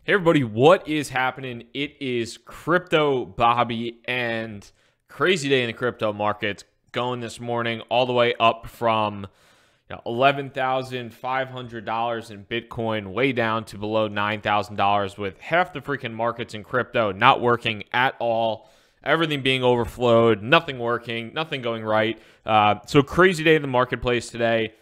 Hey everybody, what is happening? It is Crypto Bobby and crazy day in the crypto markets going this morning all the way up from $11,500 in Bitcoin way down to below $9,000 with half the freaking markets in crypto not working at all. Everything being overflowed, nothing working, nothing going right. So crazy day in the marketplace today.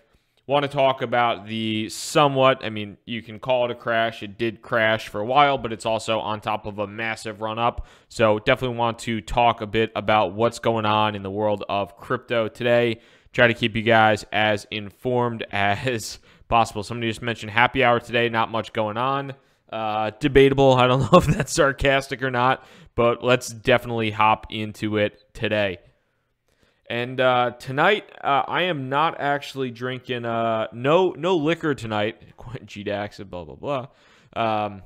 Want to talk about the somewhat, you can call it a crash. It did crash for a while, but it's also on top of a massive run up. So definitely want to talk a bit about what's going on in the world of crypto today. Try to keep you guys as informed as possible. Somebody just mentioned happy hour today, not much going on. Debatable. I don't know if that's sarcastic or not, but let's definitely hop into it today. And tonight, I am not actually drinking no liquor tonight. GDAX and blah, blah, blah.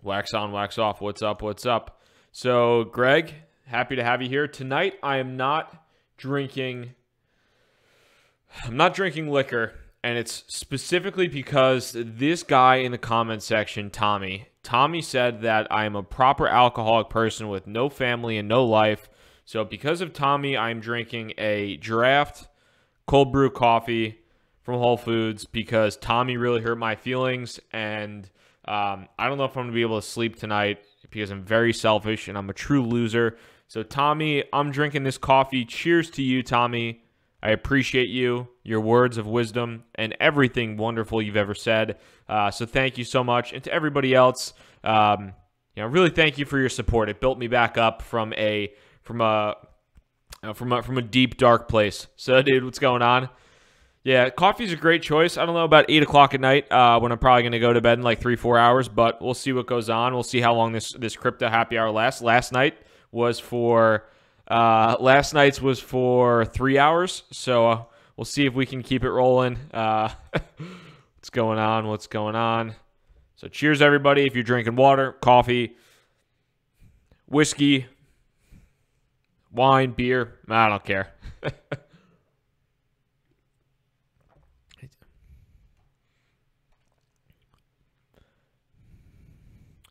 Wax on, wax off. What's up, what's up? So, Greg, happy to have you here. Tonight, I am not drinking liquor, and it's specifically because this guy in the comment section, Tommy said that I am a proper alcoholic person with no family and no life. So because of Tommy, I'm drinking a draft cold brew coffee from Whole Foods because Tommy really hurt my feelings. And I don't know if I'm going to be able to sleep tonight because I'm very selfish and I'm a true loser. So Tommy, I'm drinking this coffee. Cheers to you, Tommy. I appreciate you, your words of wisdom, and everything wonderful you've ever said. So thank you so much. And to everybody else, really thank you for your support. It built me back up from a deep dark place. So, dude, what's going on? Yeah, coffee's a great choice. I don't know about 8 o'clock at night when I'm probably going to go to bed in like 3-4 hours, but we'll see what goes on. We'll see how long this crypto happy hour lasts. Last night's was for 3 hours, so we'll see if we can keep it rolling. What's going on? What's going on? So, cheers, everybody. If you're drinking water, coffee, whiskey, wine, beer, I don't care.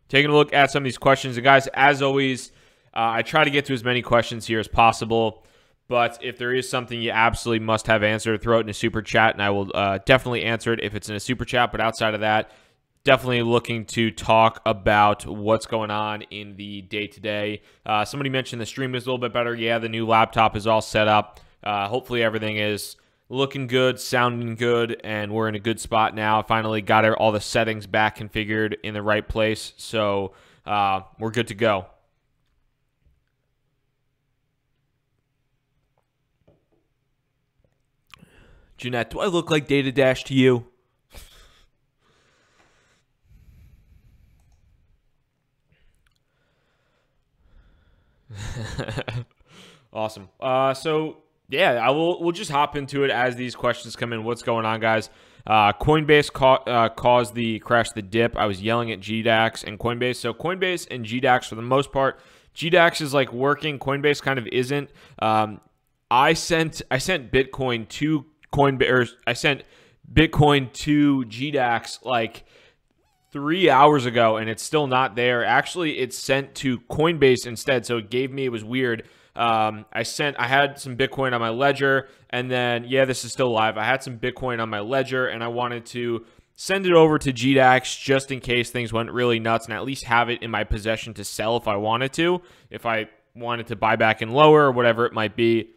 Taking a look at some of these questions. And guys, as always, I try to get to as many questions here as possible. But if there is something you absolutely must have answered, throw it in a super chat, and I will definitely answer it if it's in a super chat. But outside of that, definitely looking to talk about what's going on in the day-to-day. Somebody mentioned the stream is a little bit better. Yeah, the new laptop is all set up. Hopefully everything is looking good, sounding good, and we're in a good spot now. Finally got all the settings back configured in the right place, so we're good to go. Jeanette, do I look like Data Dash to you? Awesome. So yeah, we'll just hop into it as these questions come in. What's going on, guys? Coinbase caused the crash, the dip. I was yelling at GDAX and Coinbase. So Coinbase and GDAX for the most part, GDAX is like working. Coinbase kind of isn't. I sent Bitcoin to Coinbase, or I sent Bitcoin to GDAX like 3 hours ago, and it's still not there. Actually, it's sent to Coinbase instead, so it was weird. I had some Bitcoin on my ledger, and then, yeah, this is still live. I had some Bitcoin on my ledger, and I wanted to send it over to GDAX just in case things went really nuts, and at least have it in my possession to sell if I wanted to, if I wanted to buy back in lower or whatever it might be,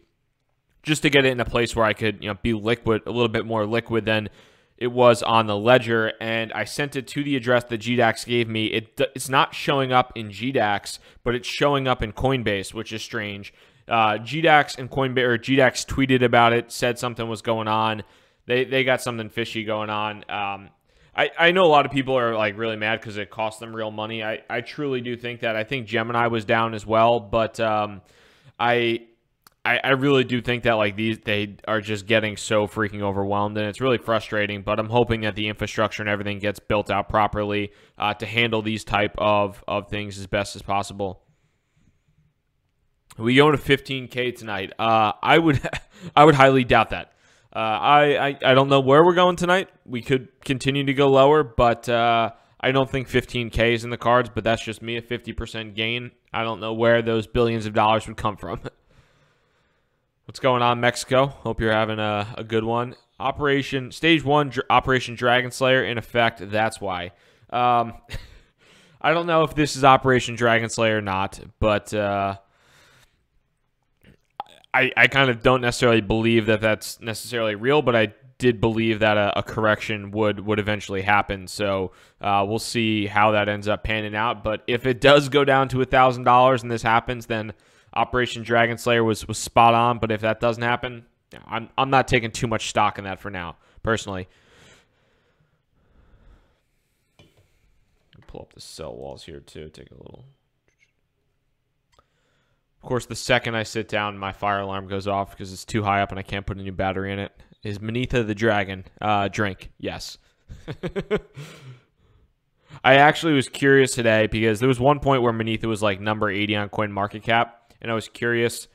just to get it in a place where I could, be liquid, a little bit more liquid than it was on the ledger. And I sent it to the address that GDAX gave me. It's not showing up in GDAX, but it's showing up in Coinbase, which is strange. GDAX and Coinbase, or GDAX tweeted about it, said something was going on. They got something fishy going on. I know a lot of people are like really mad because it cost them real money. I truly do think that. I think Gemini was down as well, but I really do think that like they are just getting so freaking overwhelmed, and it's really frustrating. But I'm hoping that the infrastructure and everything gets built out properly to handle these type of things as best as possible. We go to 15K tonight. I would highly doubt that. I don't know where we're going tonight. We could continue to go lower, but I don't think 15K is in the cards, but that's just me, a 50% gain. I don't know where those billions of dollars would come from. What's going on, Mexico? Hope you're having a good one. Stage 1, Operation Dragon Slayer in effect. That's why. I don't know if this is Operation Dragon Slayer or not, but I kind of don't necessarily believe that that's necessarily real, but I did believe that a correction would eventually happen. So we'll see how that ends up panning out. But if it does go down to $1,000 and this happens, then Operation Dragon Slayer was spot on. But if that doesn't happen, I'm not taking too much stock in that for now, personally. Pull up the cell walls here too. Take a little. Of course, the second I sit down, my fire alarm goes off because it's too high up and I can't put a new battery in it. Is Manitha the Dragon drink? Yes. I actually was curious today because there was one point where Manitha was like number 80 on CoinMarketCap, and I was curious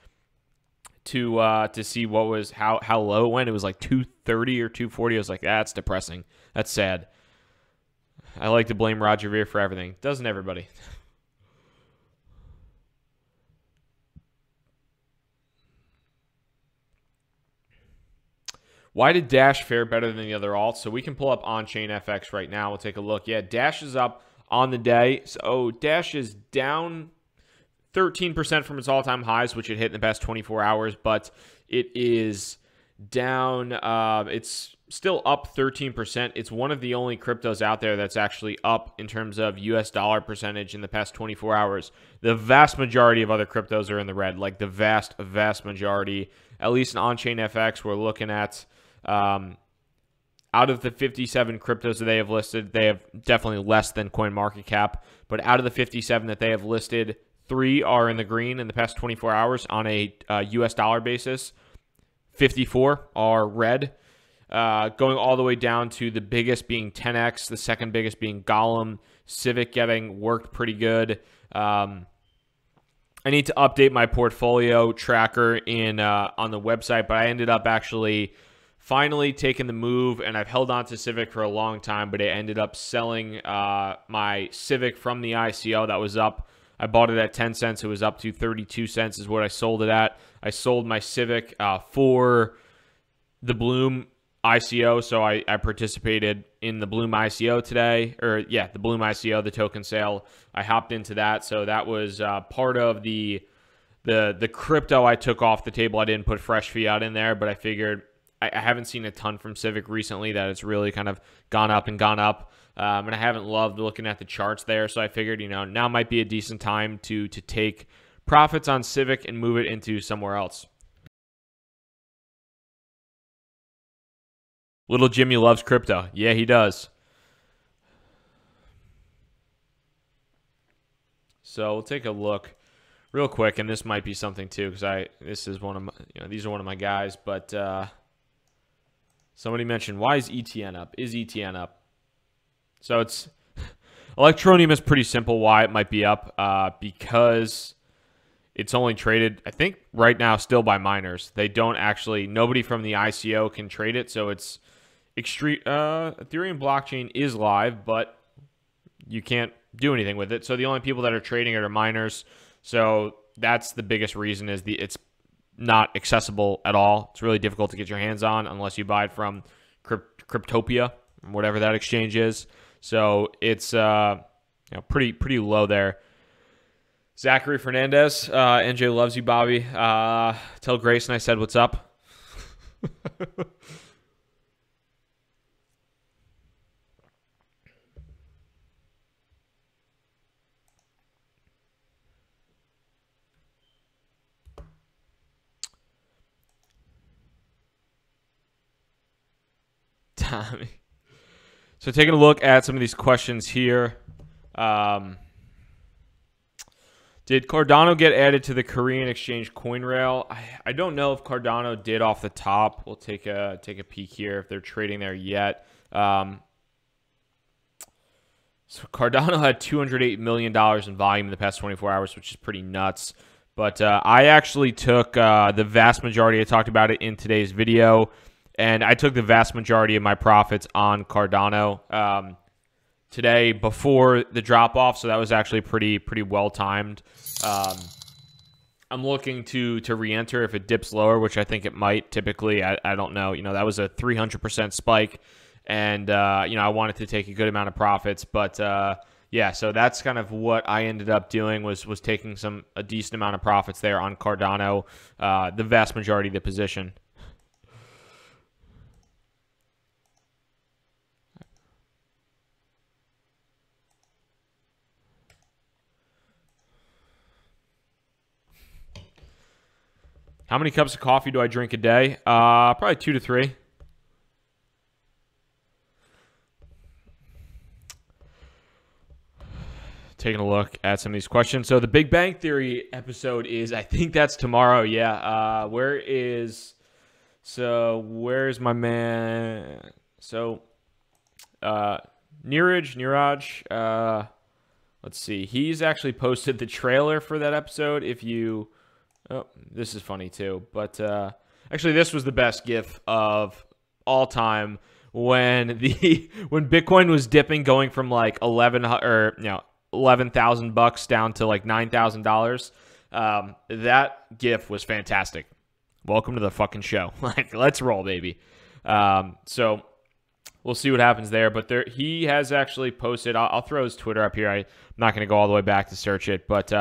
to see what was how low it went. It was like 230 or 240. I was like, that's depressing. That's sad. I like to blame Roger Ver for everything. Doesn't everybody? Why did Dash fare better than the other alts? So we can pull up on-chain FX right now. We'll take a look. Yeah, Dash is up on the day. So Dash is down 13% from its all-time highs, which it hit in the past 24 hours, but it is down. It's still up 13%. It's one of the only cryptos out there that's actually up in terms of US dollar percentage in the past 24 hours. The vast majority of other cryptos are in the red, like the vast majority. At least in on-chain FX, we're looking at out of the 57 cryptos that they have listed, they have definitely less than CoinMarketCap. But out of the 57 that they have listed, 3 are in the green in the past 24 hours on a US dollar basis. 54 are red. Going all the way down to the biggest being 10x, the second biggest being Golem, Civic getting worked pretty good. I need to update my portfolio tracker in on the website, but I ended up actually finally taking the move, and I've held on to Civic for a long time, but I ended up selling my Civic from the ICO that was up. I bought it at 10 cents. It was up to 32 cents is what I sold it at. I sold my Civic for the Bloom ICO, so I participated in the Bloom ICO today, the Bloom ICO, the token sale. I hopped into that, so that was part of the crypto I took off the table. I didn't put fresh fiat in there, but I figured I haven't seen a ton from Civic recently that it's really kind of gone up and gone up, and I haven't loved looking at the charts there, so I figured, now might be a decent time to take profits on Civic and move it into somewhere else. Little Jimmy loves crypto. Yeah, he does. So we'll take a look real quick, and this might be something too, because this is one of my, these are one of my guys. But somebody mentioned, why is ETN up? Is ETN up? So it's Electroneum is pretty simple why it might be up, because it's only traded, I think, right now still by miners. They don't actually, nobody from the ICO can trade it, so it's extreme. Ethereum blockchain is live, but you can't do anything with it. So the only people that are trading it are miners. So that's the biggest reason, is it's not accessible at all. It's really difficult to get your hands on unless you buy it from Cryptopia, whatever that exchange is. So it's pretty low there. Zachary Fernandez, NJ loves you, Bobby. Tell Grayson I said what's up. Tommy. So taking a look at some of these questions here. Did Cardano get added to the Korean exchange CoinRail? I don't know if Cardano did off the top. We'll take a peek here if they're trading there yet. So Cardano had $208 million in volume in the past 24 hours, which is pretty nuts. But I actually took the vast majority. I talked about it in today's video. And I took the vast majority of my profits on Cardano. today before the drop off, so that was actually pretty well timed. I'm looking to re-enter if it dips lower, which I think it might. Typically, I don't know. That was a 300% spike, and I wanted to take a good amount of profits, but yeah. So that's kind of what I ended up doing was taking a decent amount of profits there on Cardano, the vast majority of the position. How many cups of coffee do I drink a day? Probably 2 to 3. Taking a look at some of these questions. So the Big Bang Theory episode is, I think that's tomorrow. Yeah. Where's my man? So, Neeraj. Let's see. He's actually posted the trailer for that episode. Oh, this is funny too. But actually, this was the best GIF of all time when Bitcoin was dipping, going from like $11,000 down to like $9,000. That GIF was fantastic. Welcome to the fucking show. Like, let's roll, baby. So we'll see what happens there. But he has actually posted. I'll throw his Twitter up here. I'm not going to go all the way back to search it, but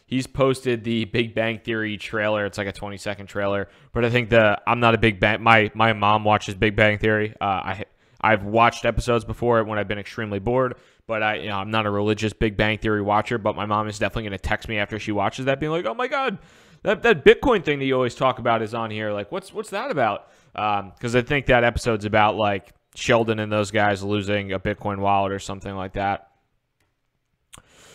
he's posted the Big Bang Theory trailer. It's like a 20-second trailer. But I think I'm not a Big Bang. My mom watches Big Bang Theory. I've watched episodes before when I've been extremely bored. But I'm not a religious Big Bang Theory watcher. But my mom is definitely going to text me after she watches that, being like, "Oh my god, that Bitcoin thing that you always talk about is on here. Like, what's that about?" Because I think that episode's about like Sheldon and those guys losing a Bitcoin wallet or something like that.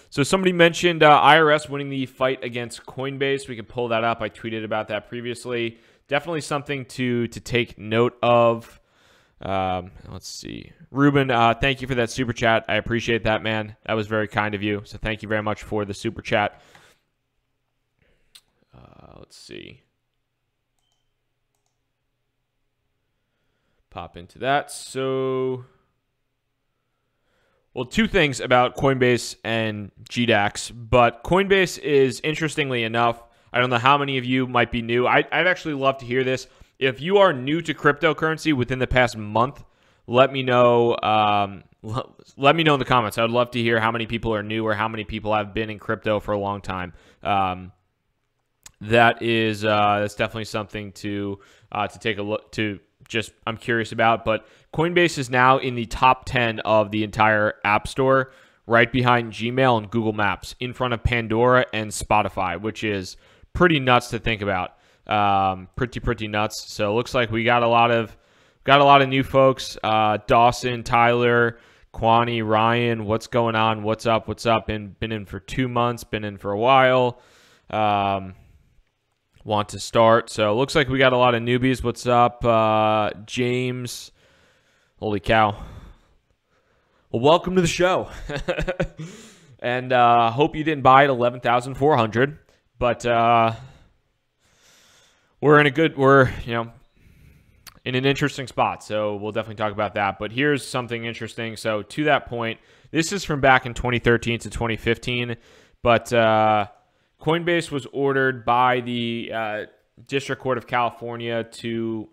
So somebody mentioned IRS winning the fight against Coinbase. We could pull that up. I tweeted about that previously. Definitely something to take note of. Let's see. Ruben, thank you for that super chat. I appreciate that, man. That was very kind of you. So thank you very much for the super chat. Let's see. Pop into that. So, well, two things about Coinbase and GDAX, but Coinbase is, interestingly enough, I don't know how many of you might be new. I'd actually love to hear this. If you are new to cryptocurrency within the past month, let me know. Let me know in the comments. I would love to hear how many people are new or how many people have been in crypto for a long time. That's definitely something to take a look to. I'm curious about, but Coinbase is now in the top 10 of the entire App Store, right behind Gmail and Google Maps, in front of Pandora and Spotify, which is pretty nuts to think about. Pretty nuts. So it looks like we got a lot of new folks. Dawson, Tyler, Kwani, Ryan. What's going on? What's up? Been in for 2 months. Been in for a while. Want to start. So it looks like we got a lot of newbies. What's up, James? Holy cow. Well, welcome to the show. And hope you didn't buy at 11,400. But we're in an interesting spot. So we'll definitely talk about that. But here's something interesting. So to that point, this is from back in 2013 to 2015. But Coinbase was ordered by the District Court of California to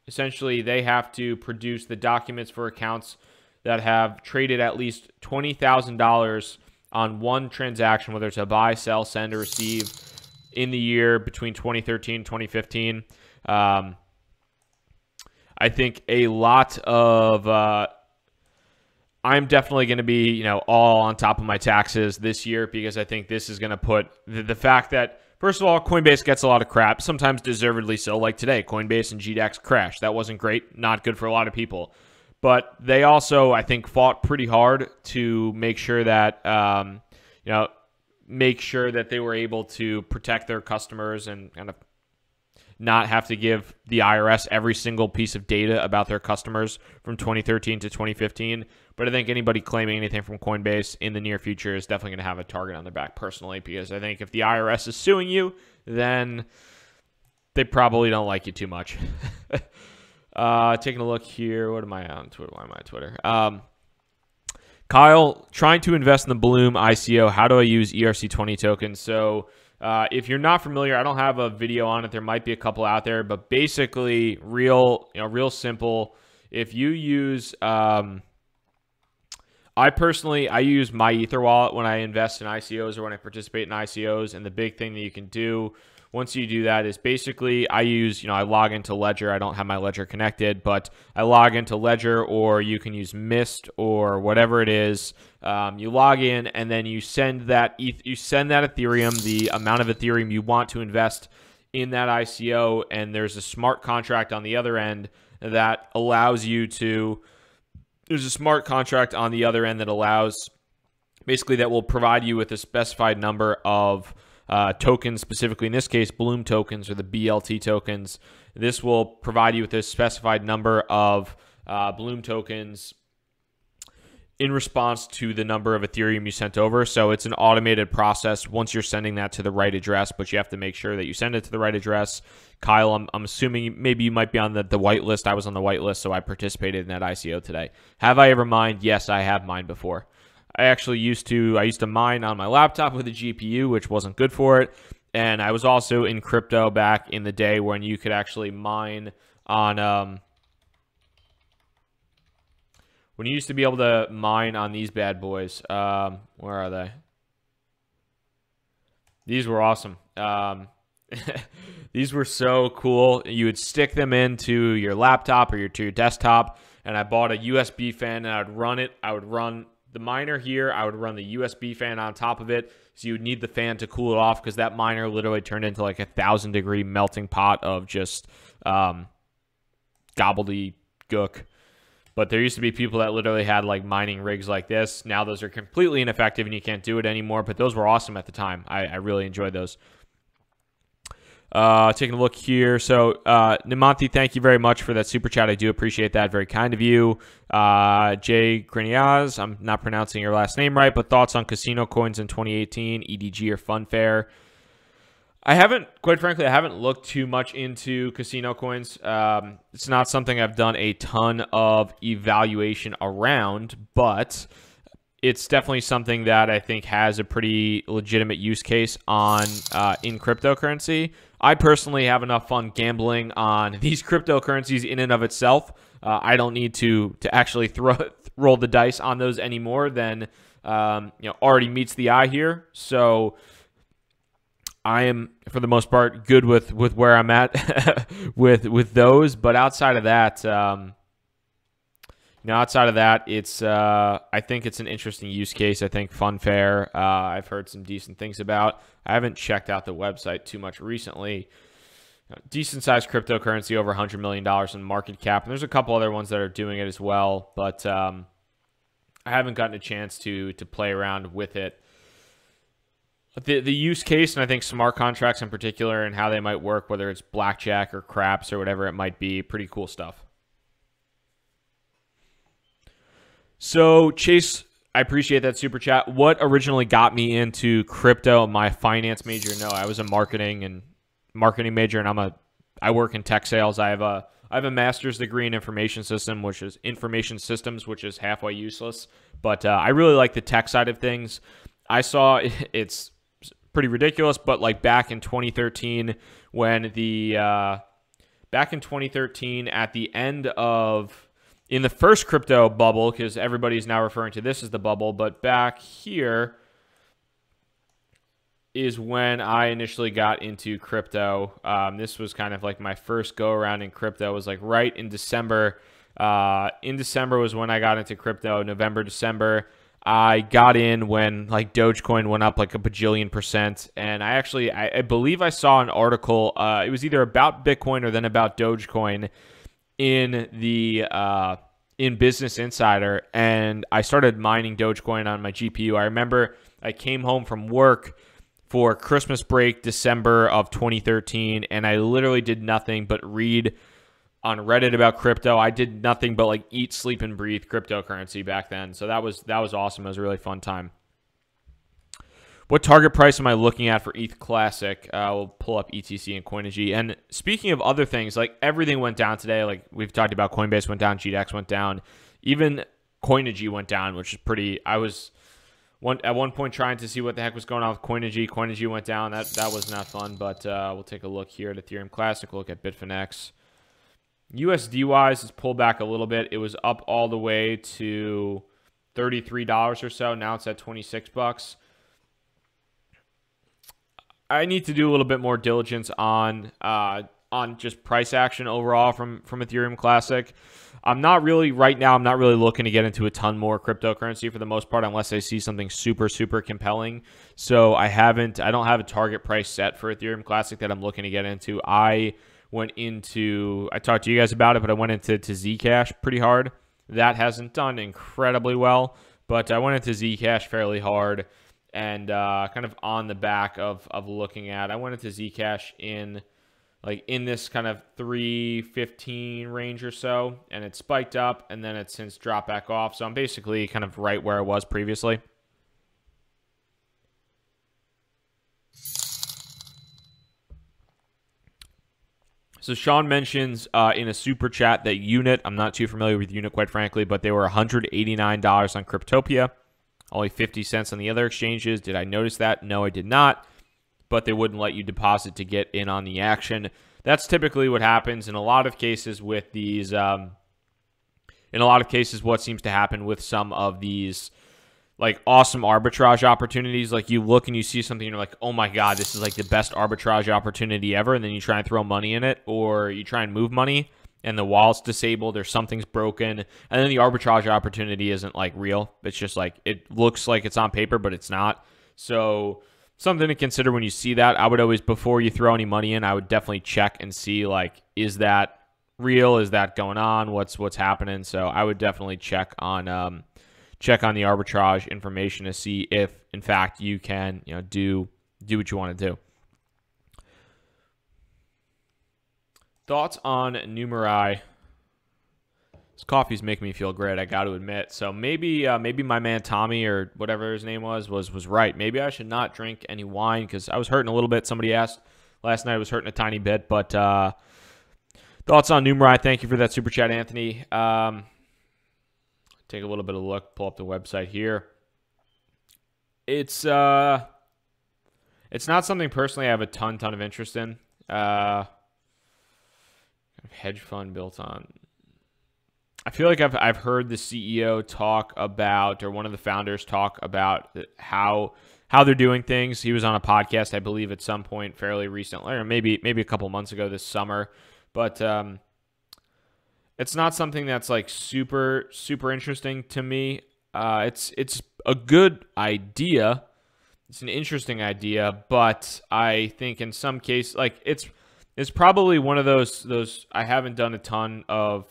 essentially, they have to produce the documents for accounts that have traded at least $20,000 on one transaction, whether it's a buy, sell, send, or receive in the year between 2013 and 2015. I think a lot of I'm definitely going to be, all on top of my taxes this year, because I think this is going to put the fact that, first of all, Coinbase gets a lot of crap, sometimes deservedly so. Like today, Coinbase and GDAX crashed. That wasn't great, not good for a lot of people. But they also, I think, fought pretty hard to make sure that, they were able to protect their customers and kind of not have to give the IRS every single piece of data about their customers from 2013 to 2015. But I think anybody claiming anything from Coinbase in the near future is definitely going to have a target on their back personally, because I think if the IRS is suing you, then they probably don't like you too much. Taking a look here. What am I on Twitter? Why am I on Twitter? Kyle, trying to invest in the Bloom ICO. How do I use ERC20 tokens? So if you're not familiar, I don't have a video on it. There might be a couple out there, but basically real simple. If you use, I use my Ether wallet when I invest in ICOs or when I participate in ICOs. And the big thing that you can do once you do that is basically I log into Ledger. I don't have my Ledger connected, but I log into Ledger, or you can use Mist or whatever it is. You log in and then you send that Ethereum, the amount of Ethereum you want to invest in that ICO, and there's a smart contract on the other end that allows you to. There's a smart contract on the other end that allows, basically, that will provide you with a specified number of tokens, specifically in this case, Bloom tokens or the BLT tokens. This will provide you with a specified number of Bloom tokens in response to the number of Ethereum you sent over. So it's an automated process once you're sending that to the right address, but you have to make sure that you send it to the right address. Kyle, I'm assuming maybe you might be on the white list. I was on the white list, so I participated in that ICO today. Have I ever mined? Yes, I have mined before. I used to mine on my laptop with a GPU, which wasn't good for it. And I was also in crypto back in the day when you could actually mine on, when you used to be able to mine on these bad boys. Where are they? These were awesome. These were so cool. You would stick them into your laptop or to your desktop. And I bought a USB fan and I would run it. I would run the miner here. I would run the USB fan on top of it. So you would need the fan to cool it off, because that miner literally turned into like 1,000-degree melting pot of just gobbledygook. But there used to be people that literally had like mining rigs like this. Now those are completely ineffective and you can't do it anymore. But those were awesome at the time. I really enjoyed those. Taking a look here. So, Nimanthi, thank you very much for that super chat. I do appreciate that. Very kind of you. Jay Griniaz, I'm not pronouncing your last name right, but thoughts on casino coins in 2018, EDG or Funfair? Quite frankly, I haven't looked too much into casino coins. It's not something I've done a ton of evaluation around, but it's definitely something that I think has a pretty legitimate use case in cryptocurrency. I personally have enough fun gambling on these cryptocurrencies in and of itself. I don't need to actually roll the dice on those anymore than already meets the eye here. So I am, for the most part, good with where I'm at with those. But outside of that, it's I think it's an interesting use case. I think Funfair, I've heard some decent things about. I haven't checked out the website too much recently. Decent sized cryptocurrency, over $100 million in market cap. And there's a couple other ones that are doing it as well, but I haven't gotten a chance to play around with it. The use case, and I think smart contracts in particular and how they might work, whether it's blackjack or craps or whatever it might be, pretty cool stuff. So, Chase, I appreciate that super chat. What originally got me into crypto? My finance major? No, I was a marketing major, and I work in tech sales. I have a master's degree in information systems, which is halfway useless. But I really like the tech side of things. I saw it's pretty ridiculous, but like back in 2013, at the end of, in the first crypto bubble, because everybody's now referring to this as the bubble, but back here is when I initially got into crypto. This was kind of like my first go around in crypto. It was like right in December. In December was when I got into crypto. November, December. I got in when like Dogecoin went up like a bajillion %. And I believe I saw an article. It was either about Bitcoin or then about Dogecoin in Business Insider, and I started mining Dogecoin on my GPU. I remember I came home from work for Christmas break, December of 2013, and I literally did nothing but read on Reddit about crypto. I did nothing but like eat, sleep, and breathe cryptocurrency back then. So that was awesome. It was a really fun time. What target price am I looking at for ETH Classic? We'll pull up ETC and Coinigy. And speaking of other things, like everything went down today. Like we've talked about, Coinbase went down, GDAX went down. Even Coinigy went down, which is pretty. I was at one point trying to see what the heck was going on with Coinigy. Coinigy went down. That was not fun, but we'll take a look here at Ethereum Classic. We'll look at Bitfinex. USD-wise, it's pulled back a little bit. It was up all the way to $33 or so. Now it's at 26 bucks. I need to do a little bit more diligence on just price action overall from Ethereum Classic. I'm not really looking to get into a ton more cryptocurrency for the most part, unless I see something super, super compelling. So I don't have a target price set for Ethereum Classic that I'm looking to get into. I talked to you guys about it, but I went into Zcash pretty hard. That hasn't done incredibly well, but I went into Zcash fairly hard and kind of on the back of looking at. I went into Zcash in this kind of 315 range or so, and it spiked up, and then it's since dropped back off. So I'm basically kind of right where I was previously. So Sean mentions in a super chat that Unit, I'm not too familiar with Unit, quite frankly, but they were $189 on Cryptopia, only 50 cents on the other exchanges. Did I notice that? No, I did not. But they wouldn't let you deposit to get in on the action. That's typically what happens in a lot of cases with these. In a lot of cases, what seems to happen with some of these awesome arbitrage opportunities, you look and you see something and you're like, oh my God, this is the best arbitrage opportunity ever. And then you try and throw money in it, or you try and move money and the wallet's disabled or something's broken. And then the arbitrage opportunity isn't real. It's just it looks like it's on paper, but it's not. So something to consider when you see that. I would always, before you throw any money in, I would definitely check and see is that real? Is that going on? What's happening? So I would definitely check on the arbitrage information to see if in fact you can do what you want to do. Thoughts on Numerai? This coffee's making me feel great, I got to admit. So maybe my man Tommy, or whatever his name was right. Maybe I should not drink any wine because I was hurting a little bit. Somebody asked last night, I was hurting a tiny bit. But thoughts on Numerai? Thank you for that super chat, Anthony. Take a little bit of a look. Pull up the website here. It's not something personally I have a ton of interest in. Hedge fund built on. I feel like I've heard the CEO talk about, or one of the founders talk about how they're doing things. He was on a podcast, I believe, at some point fairly recently, or maybe a couple months ago this summer. But it's not something that's super interesting to me. It's a good idea. It's an interesting idea, but I think in some cases, it's probably one of those. I haven't done a ton of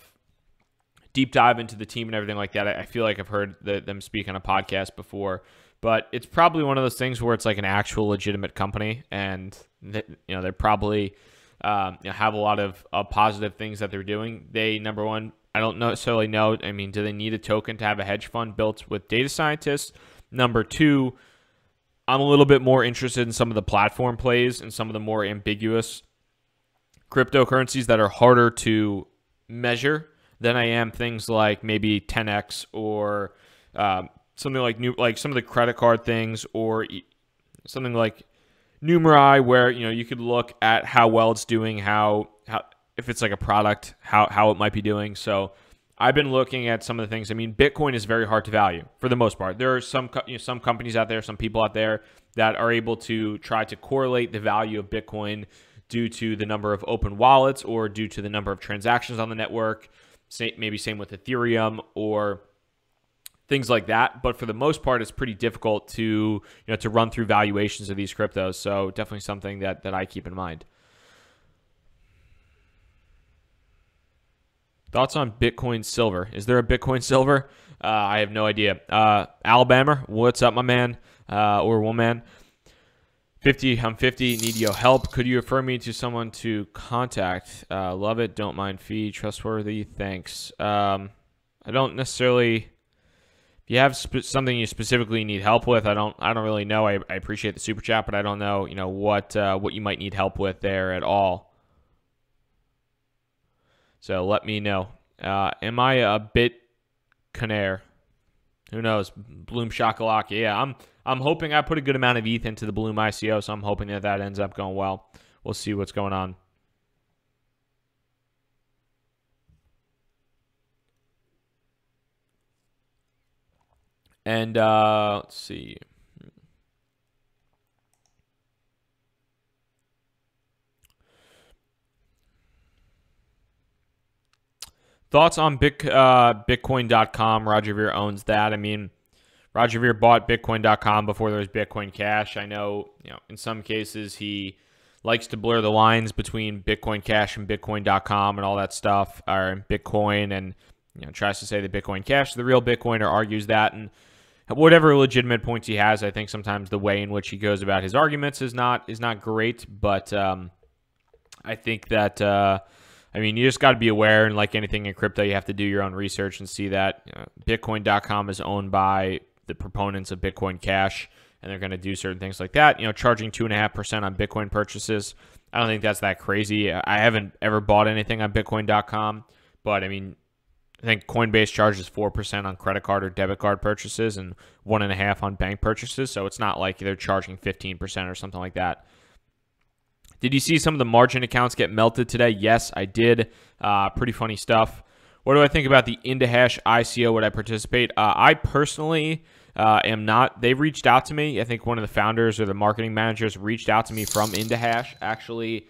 deep dive into the team and everything like that. I feel like I've heard them speak on a podcast before, but it's probably one of those things where it's an actual legitimate company, and they're probably have a lot of positive things that they're doing. Number one, I don't necessarily know. I mean, do they need a token to have a hedge fund built with data scientists? Number two, I'm a little bit more interested in some of the platform plays and some of the more ambiguous cryptocurrencies that are harder to measure than I am things like maybe 10x or something like some of the credit card things, or something like Numerai, where you could look at how well it's doing, how if it's a product, how it might be doing. So I've been looking at some of the things. I mean, Bitcoin is very hard to value for the most part. There are some companies out there, some people out there that are able to try to correlate the value of Bitcoin due to the number of open wallets or due to the number of transactions on the network. Maybe same with Ethereum or things like that. But for the most part, it's pretty difficult to run through valuations of these cryptos. So definitely something that I keep in mind. Thoughts on Bitcoin Silver? Is there a Bitcoin Silver? I have no idea. Alabama, what's up, my man or woman? 50, I'm 50, need your help. Could you refer me to someone to contact? Love it, don't mind fee, trustworthy, thanks. I don't necessarily, if you have something you specifically need help with, I don't really know. I appreciate the super chat, but I don't know, what you might need help with there at all. So let me know. Am I a Bitcoiner? Who knows? Bloom Shakalaka. Yeah, I'm hoping I put a good amount of ETH into the Bloom ICO, so I'm hoping that that ends up going well. We'll see what's going on. And let's see. Thoughts on Bitcoin.com? Roger Ver owns that. I mean, Roger Ver bought Bitcoin.com before there was Bitcoin Cash. I know, in some cases he likes to blur the lines between Bitcoin Cash and Bitcoin.com and all that stuff, or Bitcoin, and tries to say that Bitcoin Cash is the real Bitcoin, or argues that, and whatever legitimate points he has. I think sometimes the way in which he goes about his arguments is not great, but I think that you just got to be aware, and like anything in crypto, you have to do your own research and see that Bitcoin.com is owned by the proponents of Bitcoin Cash, and they're going to do certain things like that. Charging 2.5% on Bitcoin purchases. I don't think that's that crazy. I haven't ever bought anything on Bitcoin.com, but I think Coinbase charges 4% on credit card or debit card purchases and 1.5% on bank purchases. So it's not like they're charging 15% or something like that. Did you see some of the margin accounts get melted today? Yes, I did. Pretty funny stuff. What do I think about the Indahash ICO? Would I participate? I personally am not. They reached out to me. I think one of the founders or the marketing managers reached out to me from Indahash, actually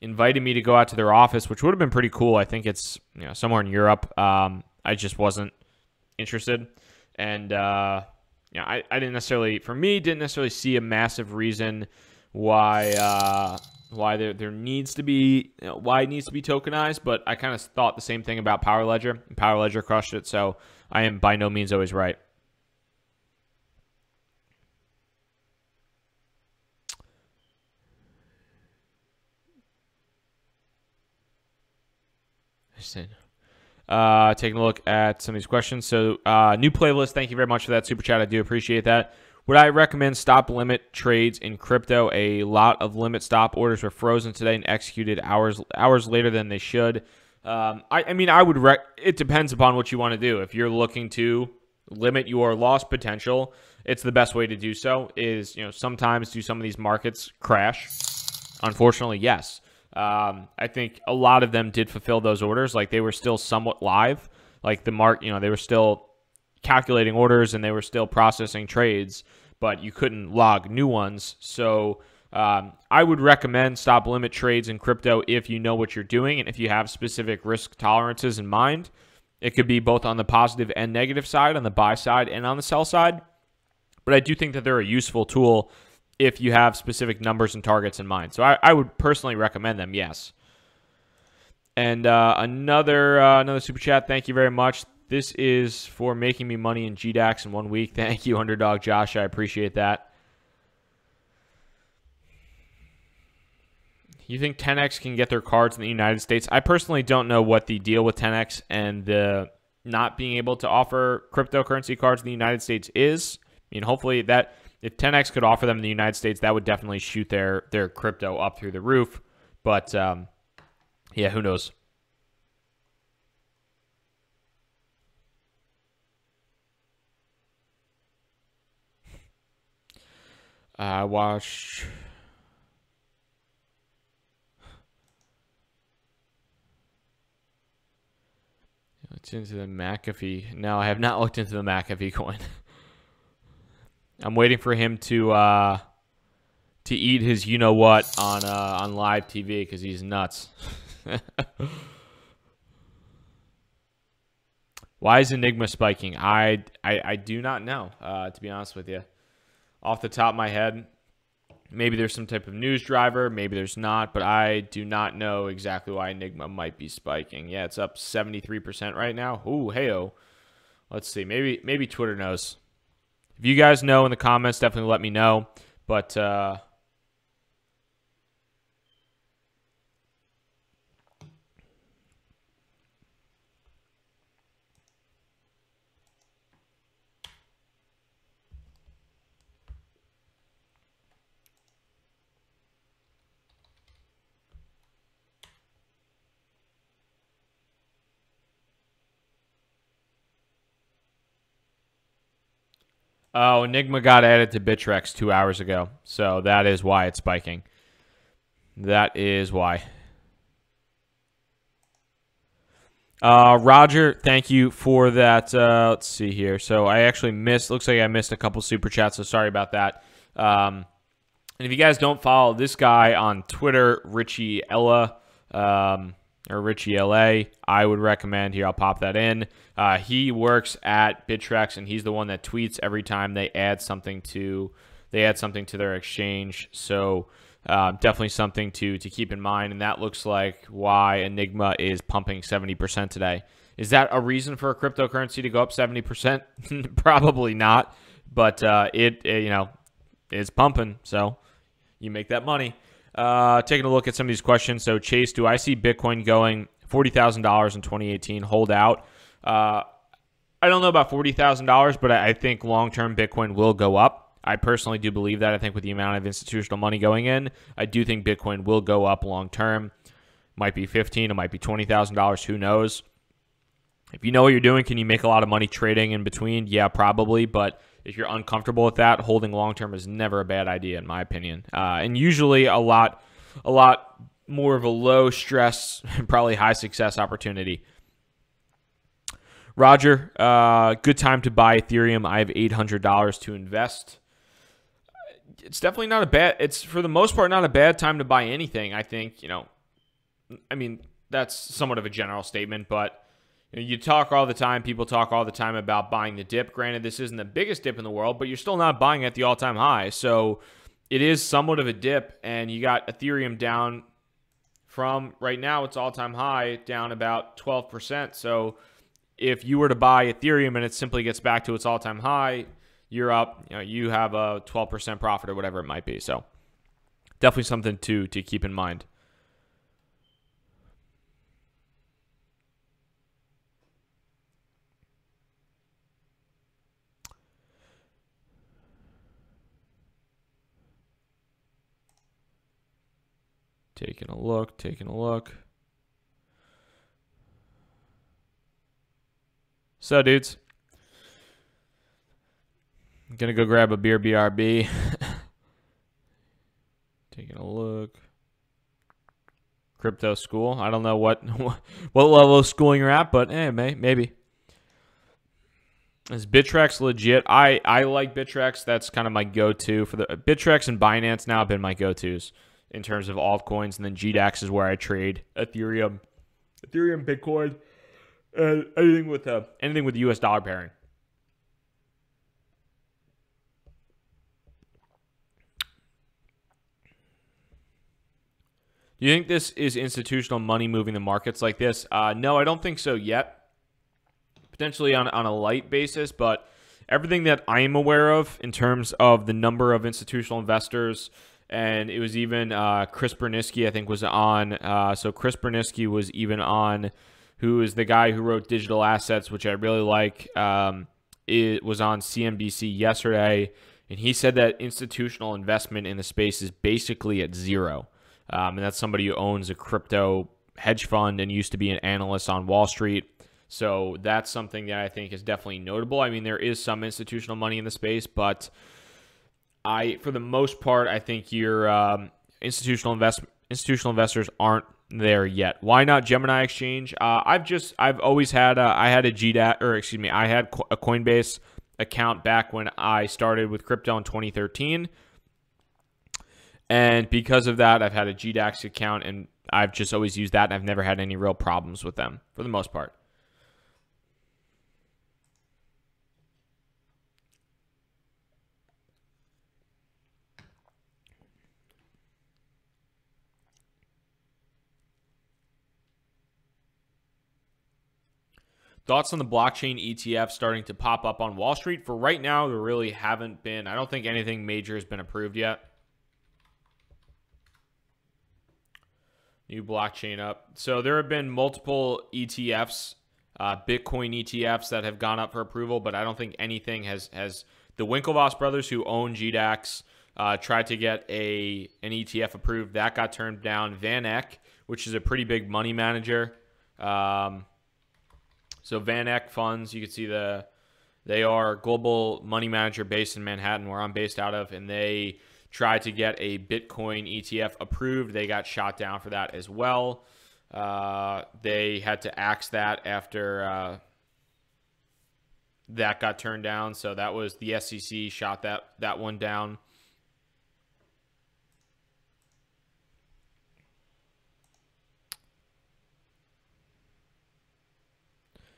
invited me to go out to their office, which would have been pretty cool. I think it's somewhere in Europe. I just wasn't interested. And I didn't necessarily see a massive reason why there needs to be why it needs to be tokenized, but I kind of thought the same thing about Power Ledger. Power Ledger crushed it, so I am by no means always right. Taking a look at some of these questions. So new playlist. Thank you very much for that super chat. I do appreciate that. Would I recommend stop limit trades in crypto? A lot of limit stop orders were frozen today and executed hours later than they should. I would. It depends upon what you want to do. If you're looking to limit your loss potential, it's the best way to do so. Is sometimes do some of these markets crash? Unfortunately, yes. I think a lot of them did fulfill those orders. Like they were still somewhat live. Like they were still calculating orders and they were still processing trades, but you couldn't log new ones. So I would recommend stop limit trades in crypto if you know what you're doing and if you have specific risk tolerances in mind. It could be both on the positive and negative side, on the buy side and on the sell side. But I do think that they're a useful tool if you have specific numbers and targets in mind. So I would personally recommend them, yes. And another super chat. Thank you very much. This is for making me money in GDAX in 1 week. Thank you, Underdog Josh. I appreciate that. You think 10x can get their cards in the United States? I personally don't know what the deal with 10x and the not being able to offer cryptocurrency cards in the United States is. Hopefully that if 10x could offer them in the United States, that would definitely shoot their crypto up through the roof. But yeah, who knows? Watch. Looked into the McAfee. No, I have not looked into the McAfee coin. I'm waiting for him to eat his you know what on live TV because he's nuts. Why is Enigma spiking? I do not know, to be honest with you. Off the top of my head, maybe there's some type of news driver, maybe there's not, but I do not know exactly why Enigma might be spiking. Yeah, it's up 73% right now. Ooh, heyo. Let's see. Maybe Twitter knows. If you guys know in the comments, definitely let me know. But Oh, Enigma got added to Bittrex 2 hours ago, so that is why it's spiking. That is why. Roger, thank you for that. Let's see here. So I actually missed, looks like I missed a couple super chats, so sorry about that. And if you guys don't follow this guy on Twitter, Richie Ella, or Richie LA, I would recommend, here, I'll pop that in. He works at Bittrex, and he's the one that tweets every time they add something to their exchange. So definitely something to keep in mind, and that looks like why Enigma is pumping 70% today. Is that a reason for a cryptocurrency to go up 70%? Probably not, but it you know, is pumping, so you make that money. Taking a look at some of these questions. So Chase, do I see Bitcoin going $40,000 in 2018? Hold out. I don't know about $40,000, but I think long-term Bitcoin will go up. I personally do believe that. I think with the amount of institutional money going in, I do think Bitcoin will go up long-term. Might be $15,000, it might be $20,000, who knows? If you know what you're doing, can you make a lot of money trading in between? Yeah, probably, but if you're uncomfortable with that, holding long-term is never a bad idea, in my opinion. And usually a lot more of a low-stress, probably high-success opportunity. Roger, good time to buy Ethereum. I have $800 to invest. It's definitely not a bad, it's for the most part not a bad time to buy anything, I think. You know, I mean, that's somewhat of a general statement, but you talk all the time, people talk all the time about buying the dip. Granted, this isn't the biggest dip in the world, but you're still not buying at the all-time high. So it is somewhat of a dip, and you got Ethereum down from, right now, its all-time high, down about 12%. So if you were to buy Ethereum and it simply gets back to its all-time high, you're up, you know, you have a 12% profit or whatever it might be. So definitely something to keep in mind. Taking a look. So, dudes, I'm going to go grab a beer, BRB. Taking a look. Crypto school. I don't know what level of schooling you're at, but maybe. Is Bittrex legit? I like Bittrex. That's kind of my go-to for the Bittrex, and Binance now have been my go-tos in terms of altcoins, and then GDAX is where I trade Ethereum, Bitcoin, and anything with the US dollar pairing. Do you think this is institutional money moving the markets like this? No, I don't think so yet. Potentially on a light basis, but everything that I'm aware of in terms of the number of institutional investors, and it was even Chris Berniski, I think, was on. So Chris Berniski was even on, who is the guy who wrote Digital Assets, which I really like. It was on CNBC yesterday, and he said that institutional investment in the space is basically at zero. And that's somebody who owns a crypto hedge fund and used to be an analyst on Wall Street. So that's something that I think is definitely notable. I mean, there is some institutional money in the space, but for the most part, I think your institutional investors aren't there yet. Why not Gemini Exchange? I've always had I had a Coinbase account back when I started with crypto in 2013. And because of that, I've had a GDAX account, and I've just always used that, and I've never had any real problems with them for the most part. Thoughts on the blockchain ETF starting to pop up on Wall Street? For right now, there really haven't been. I don't think anything major has been approved yet. New blockchain up. So there have been multiple ETFs, Bitcoin ETFs that have gone up for approval, but I don't think anything has the Winklevoss brothers, who own GDAX, tried to get an ETF approved. That got turned down. Van Eck, which is a pretty big money manager. So Van Eck funds, you can see the They are a global money manager based in Manhattan, where I'm based out of, and they tried to get a Bitcoin ETF approved. They got shot down for that as well. They had to axe that after that got turned down. So that was the SEC shot that one down.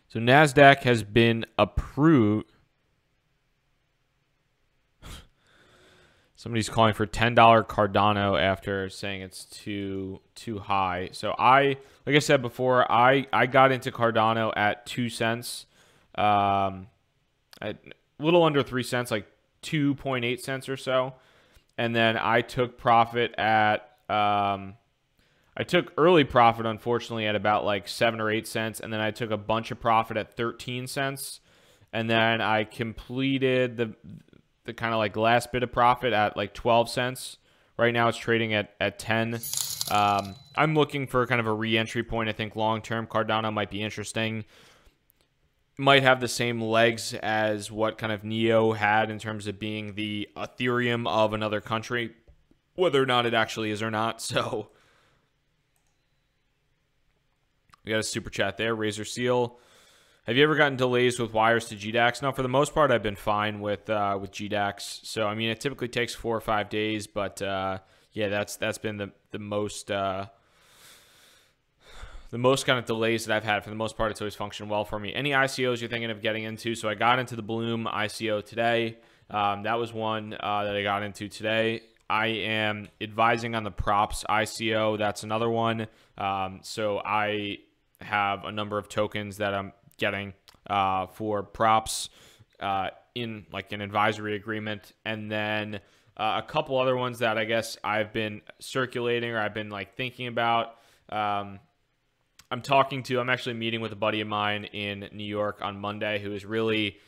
So NASDAQ has been approved. Somebody's calling for $10 Cardano after saying it's too high. So like I said before, I got into Cardano at 2 cents, at a little under 3 cents, like 2.8 cents or so. And then I took profit at I took early profit, unfortunately, at about like 7 or 8 cents, and then I took a bunch of profit at 13 cents, and then I completed the kind of like last bit of profit at like 12 cents. Right now it's trading at 10. I'm looking for kind of a re-entry point. I think long-term Cardano might be interesting. Might have the same legs as what kind of Neo had in terms of being the Ethereum of another country, whether or not it actually is or not. So we got a super chat there. Razor Seal. Have you ever gotten delays with wires to GDAX? No, for the most part, I've been fine with GDAX. So, I mean, it typically takes 4 or 5 days, but yeah, that's been the most kind of delays that I've had. For the most part, it's always functioned well for me. Any ICOs you're thinking of getting into? So I got into the Bloom ICO today. That was one that I got into today. I am advising on the Props ICO. That's another one. So I have a number of tokens that I'm getting for Props in like an advisory agreement, and then a couple other ones that I guess I've been circulating or I've been like thinking about. I'm actually meeting with a buddy of mine in New York on Monday who is really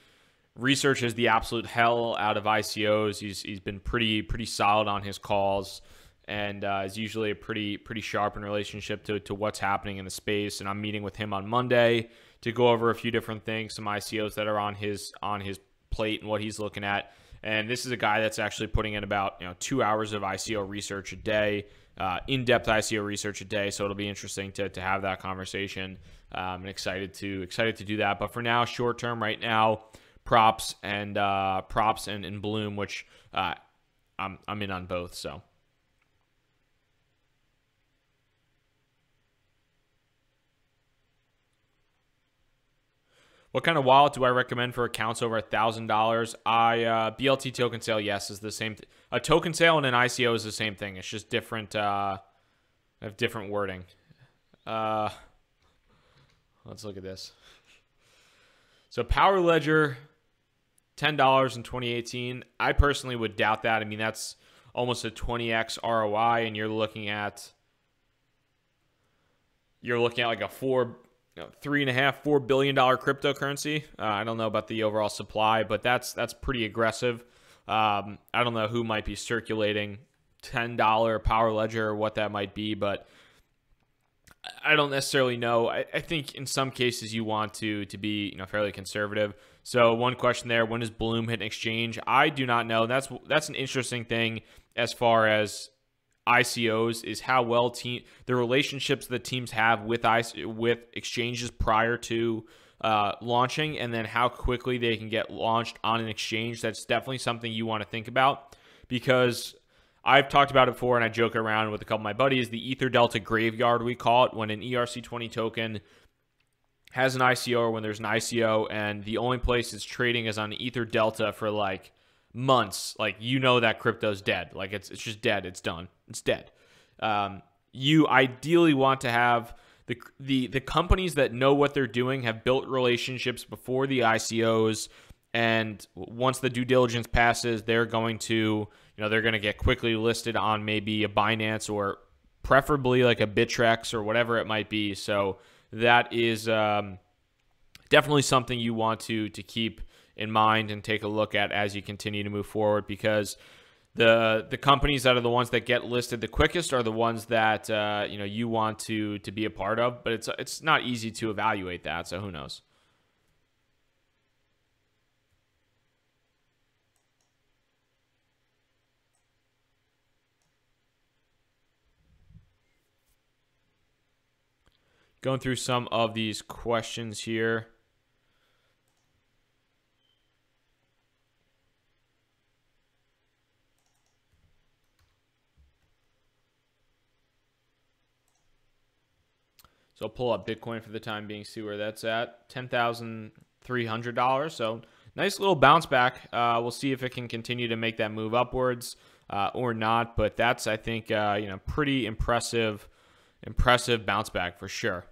researches the absolute hell out of ICOs. He's been pretty solid on his calls, and is usually a pretty sharp in relationship to what's happening in the space. And I'm meeting with him on Monday to go over a few different things, some ICOs that are on his plate and what he's looking at. And this is a guy that's actually putting in about 2 hours of ICO research a day, in-depth ICO research a day. So it'll be interesting to have that conversation. I'm excited to do that. But for now, short term, right now, props and Bloom, which I'm in on both. So. What kind of wallet do I recommend for accounts over $1,000? BLT token sale, yes, is the same. A token sale and an ICO is the same thing. It's just different. Have different wording. Let's look at this. So Power Ledger, $10 in 2018. I personally would doubt that. I mean, that's almost a 20x ROI, and you're looking at like a $3.5-4 billion cryptocurrency. I don't know about the overall supply, but that's pretty aggressive. I don't know who might be circulating $10 Power Ledger or what that might be, but I don't necessarily know. I think in some cases you want to be fairly conservative. So one question there: when does Bloom hit an exchange? I do not know. That's an interesting thing as far as ICOs, is how well the relationships that teams have with exchanges prior to launching, and then how quickly they can get launched on an exchange. That's definitely something you want to think about, because I've talked about it before, and I joke around with a couple of my buddies, the Ether Delta graveyard, we call it, when an ERC20 token has an ICO, or when there's an ICO and the only place it's trading is on Ether Delta for like months, like that crypto's dead. Like it's just dead. It's done. It's dead. You ideally want to have the companies that know what they're doing, have built relationships before the ICOs, and once the due diligence passes, they're going to get quickly listed on maybe a Binance, or preferably like a Bittrex or whatever it might be. So that is definitely something you want to keep in mind and take a look at as you continue to move forward, because the companies that are the ones that get listed the quickest are the ones that you want to be a part of, but it's not easy to evaluate that, so who knows. Going through some of these questions here. So I'll pull up Bitcoin for the time being, see where that's at. $10,300. So nice little bounce back. We'll see if it can continue to make that move upwards or not. But that's, I think, pretty impressive bounce back for sure.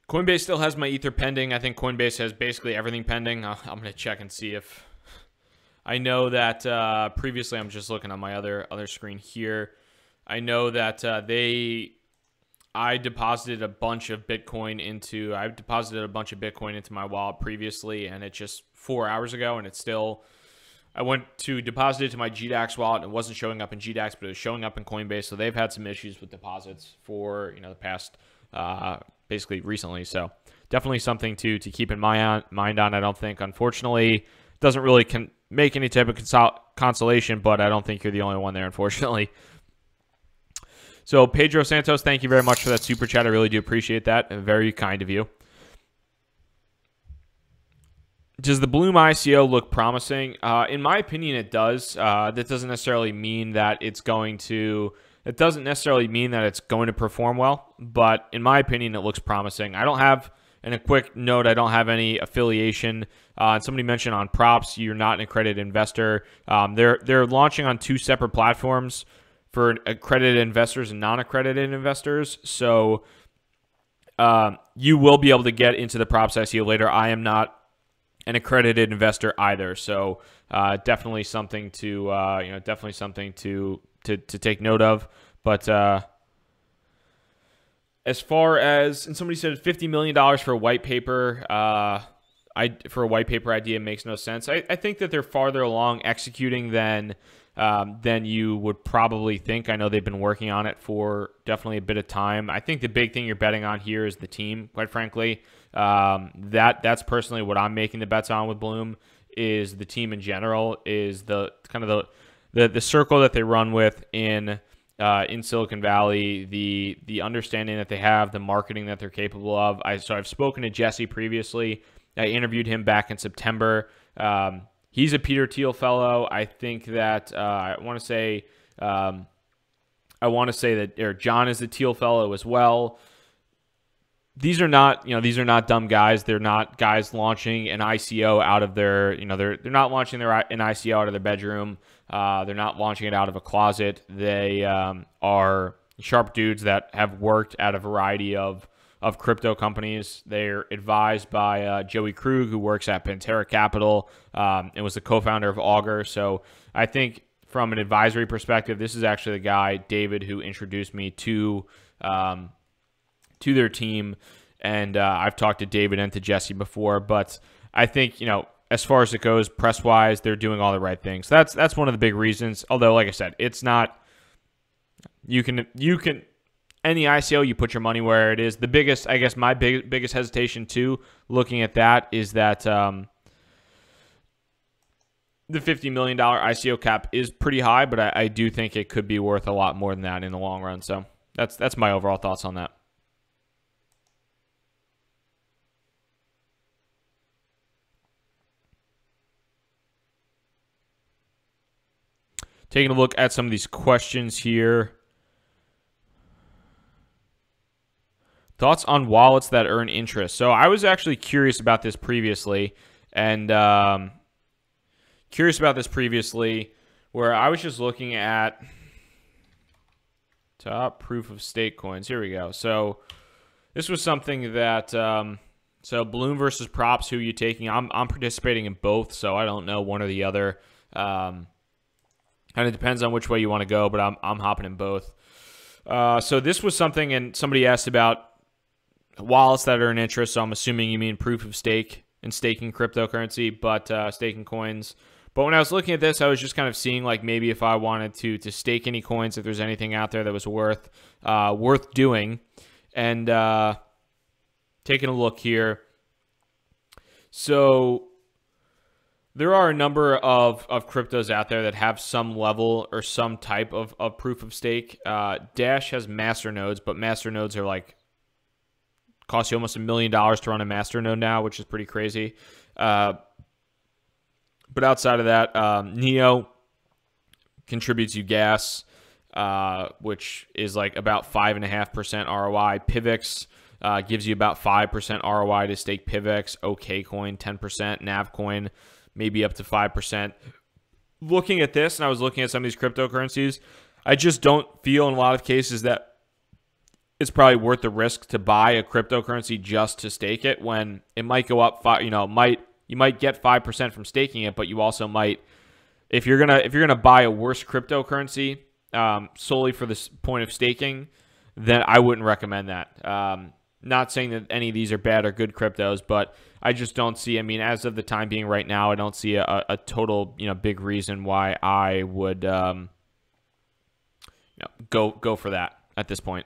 Coinbase still has my Ether pending. I think Coinbase has basically everything pending. I'm going to check and see if... I know that previously, I'm just looking on my other screen here. I know that I deposited a bunch of Bitcoin into my wallet previously, and it just 4 hours ago, and it's still... I went to deposit it to my GDAX wallet, and it wasn't showing up in GDAX, but it was showing up in Coinbase. So they've had some issues with deposits for the past... basically recently. So definitely something to keep in mind on. I don't think, unfortunately, doesn't really make any type of consolation, but I don't think you're the only one there, unfortunately. So Pedro Santos, thank you very much for that super chat. I really do appreciate that. Very kind of you. Does the Bloom ICO look promising? In my opinion, it does. That doesn't necessarily mean that it's going to... It doesn't necessarily mean that it's going to perform well, but in my opinion, it looks promising. I don't have, and a quick note, I don't have any affiliation. Somebody mentioned on props, you're not an accredited investor. They're launching on 2 separate platforms for accredited investors and non-accredited investors. So you will be able to get into the props ICO later. I am not an accredited investor either, so definitely something to to take note of. But as far as, and somebody said $50 million for a white paper, for a white paper idea makes no sense. I think that they're farther along executing than you would probably think. I know they've been working on it for definitely a bit of time. I think the big thing you're betting on here is the team, quite frankly. That's personally what I'm making the bets on with Bloom, is the team in general, is the kind of the circle that they run with in Silicon Valley, the understanding that they have, the marketing that they're capable of. So I've spoken to Jesse previously. I interviewed him back in September. He's a Peter Thiel fellow. I think that I want to say that John is a Thiel fellow as well. These are not dumb guys. They're not guys launching an ICO out of their, they're not launching an ICO out of their bedroom. They're not launching it out of a closet. They are sharp dudes that have worked at a variety of crypto companies. They're advised by Joey Krug, who works at Pantera Capital and was the co-founder of Augur. So I think from an advisory perspective, this is actually the guy, David, who introduced me to their team. And I've talked to David and to Jesse before, but I think, as far as it goes, press-wise, they're doing all the right things. That's one of the big reasons. Although, like I said, it's not. You can any ICO, you put your money where it is. The biggest, I guess, my biggest hesitation too, looking at that, is that the $50 million ICO cap is pretty high, but I do think it could be worth a lot more than that in the long run. So that's my overall thoughts on that. Taking a look at some of these questions here. Thoughts on wallets that earn interest. So I was actually curious about this previously, where I was just looking at top proof of stake coins. Here we go. So this was something that, so Bloom versus props, who are you taking? I'm participating in both, so I don't know one or the other. Kind of depends on which way you want to go, but I'm hopping in both. So this was something, and somebody asked about wallets that are in interest. So I'm assuming you mean proof of stake and staking cryptocurrency, but staking coins. But when I was looking at this, I was just kind of seeing like maybe if I wanted to stake any coins, if there's anything out there that was worth doing. And taking a look here. So there are a number of cryptos out there that have some level or some type of proof of stake. Dash has masternodes, but masternodes are like cost you almost $1 million to run a masternode now, which is pretty crazy. But outside of that, Neo contributes you gas, which is like about 5.5% ROI. Pivx gives you about 5% ROI to stake Pivx. OKCoin 10%, Navcoin maybe up to 5%. Looking at this, and I was looking at some of these cryptocurrencies, I just don't feel in a lot of cases that it's probably worth the risk to buy a cryptocurrency just to stake it when it might go up. You might get 5% from staking it, but you also might, if you're gonna buy a worse cryptocurrency solely for this point of staking, then I wouldn't recommend that. Not saying that any of these are bad or good cryptos, but I just don't see. I mean, as of the time being right now, I don't see a total big reason why I would go for that at this point.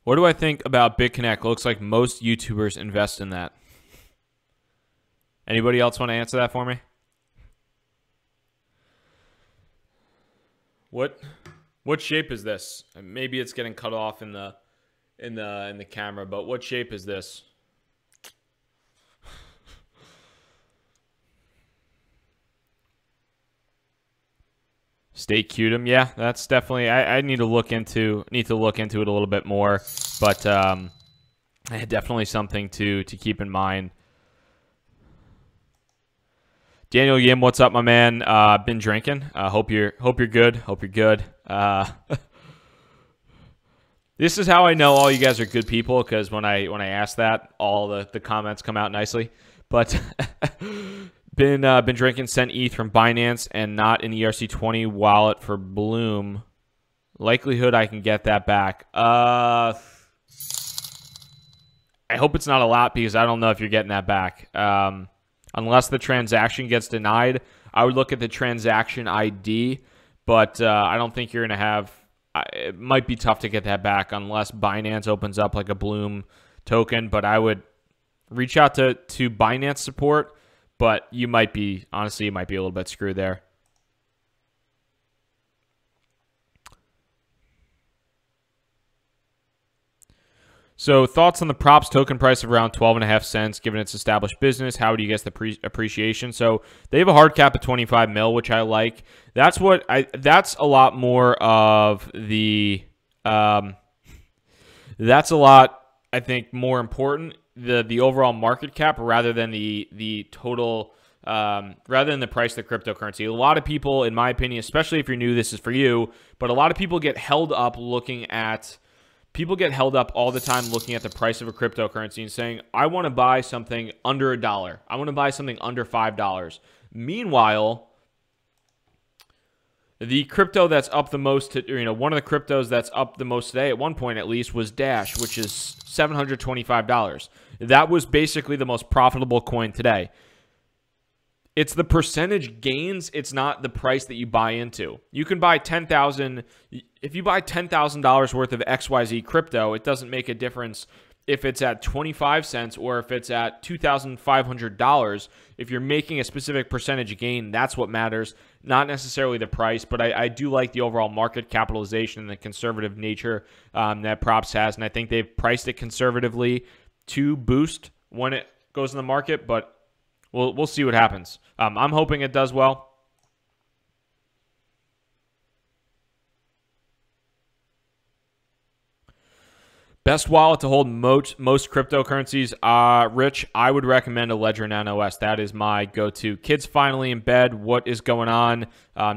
What do I think about BitConnect? Looks like most YouTubers invest in that. Anybody else want to answer that for me? What shape is this? Maybe it's getting cut off in the camera, but what shape is this? Stay Qtum, yeah, that's definitely. I need to look into it a little bit more, but definitely something to keep in mind. Daniel Yim, what's up, my man? Been drinking. Hope you're good. Hope you're good. This is how I know all you guys are good people, because when I ask that, all the comments come out nicely. But been drinking, sent ETH from Binance and not an ERC20 wallet for Bloom. Likelihood I can get that back. I hope it's not a lot, because I don't know if you're getting that back. Unless the transaction gets denied, I would look at the transaction ID, but I don't think you're going to have. It might be tough to get that back unless Binance opens up like a Bloom token, but I would reach out to Binance support, but you might be, honestly, you might be a little bit screwed there. So thoughts on the props token price of around 12.5 cents, given its established business. How would you guess the appreciation? So they have a hard cap of 25 mil, which I like. That's a lot more of the. That's a lot, I think, more important, the overall market cap rather than the total. Rather than the price of the cryptocurrency. A lot of people, in my opinion, especially if you're new, this is for you, but a lot of people get held up looking at. People get held up all the time looking at the price of a cryptocurrency and saying, I want to buy something under $1. I want to buy something under $5. Meanwhile, the crypto that's up the most, one of the cryptos that's up the most today, at one point at least, was Dash, which is $725. That was basically the most profitable coin today. It's the percentage gains. It's not the price that you buy into. You can buy $10,000. If you buy $10,000 worth of XYZ crypto, it doesn't make a difference if it's at 25 cents or if it's at $2,500. If you're making a specific percentage gain, that's what matters, not necessarily the price. But I do like the overall market capitalization and the conservative nature that Props has, and I think they've priced it conservatively to boost when it goes in the market, but we'll see what happens. I'm hoping it does well. Best wallet to hold most cryptocurrencies. Rich, I would recommend a Ledger Nano S. That is my go-to. Kids finally in bed. What is going on?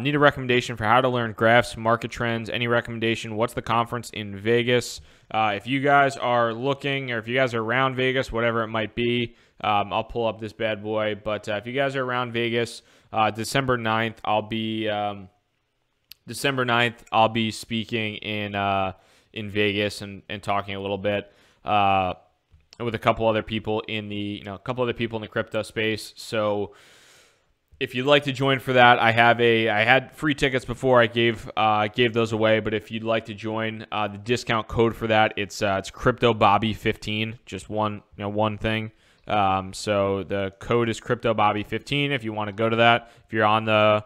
Need a recommendation for how to learn graphs, market trends. Any recommendation? What's the conference in Vegas? If you guys are looking, or if you guys are around Vegas, whatever it might be, I'll pull up this bad boy. But if you guys are around Vegas, December 9th, I'll be speaking in Vegas and talking a little bit. with a couple other people in the crypto space. So if you'd like to join for that, I had free tickets before. I gave those away, but if you'd like to join, the discount code for that, it's CryptoBobby15, just one thing. So the code is CryptoBobby15 if you want to go to that. If you're on the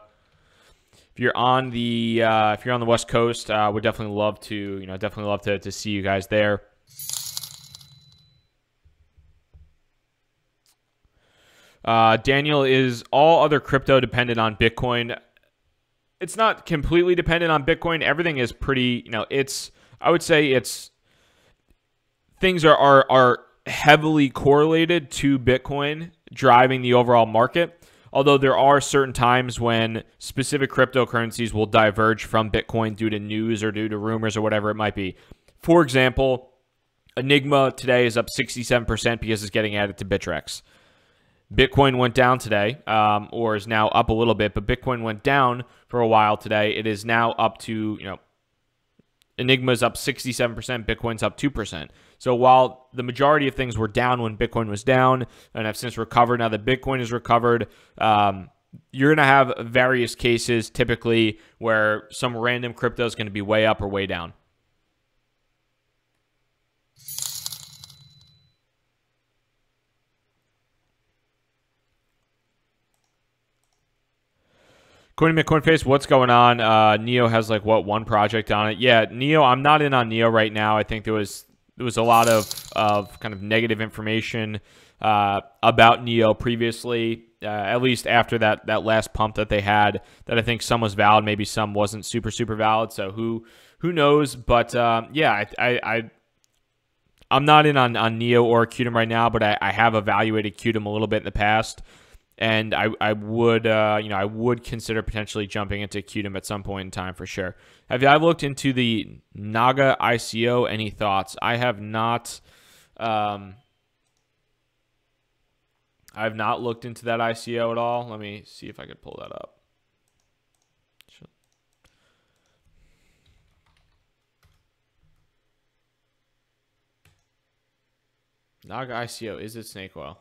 West Coast, would definitely love to see you guys there. Daniel, is all other crypto dependent on Bitcoin? It's not completely dependent on Bitcoin. Everything is pretty, I would say things are heavily correlated to Bitcoin driving the overall market. Although there are certain times when specific cryptocurrencies will diverge from Bitcoin due to news or due to rumors or whatever it might be. For example, Enigma today is up 67% because it's getting added to Bittrex. Bitcoin went down today, or is now up a little bit, but Bitcoin went down for a while today. It is now up to, Enigma's up 67%, Bitcoin's up 2%. So while the majority of things were down when Bitcoin was down and have since recovered, now that Bitcoin is recovered, you're going to have various cases typically where some random crypto is going to be way up or way down. CoinMcCoinface, what's going on? Neo has one project on it? Yeah, Neo, I'm not in on Neo right now. I think there was a lot of kind of negative information about Neo previously, at least after that last pump that they had, that I think some was valid, maybe some wasn't super valid. So who knows? But yeah, I'm not in on Neo or Qtum right now, but I have evaluated Qtum a little bit in the past. And I would consider potentially jumping into Qtum at some point in time for sure. Have you looked into the Naga ICO? Any thoughts? I have not. I have not looked into that ICO at all. Let me see if I could pull that up. Naga ICO, is it snake oil?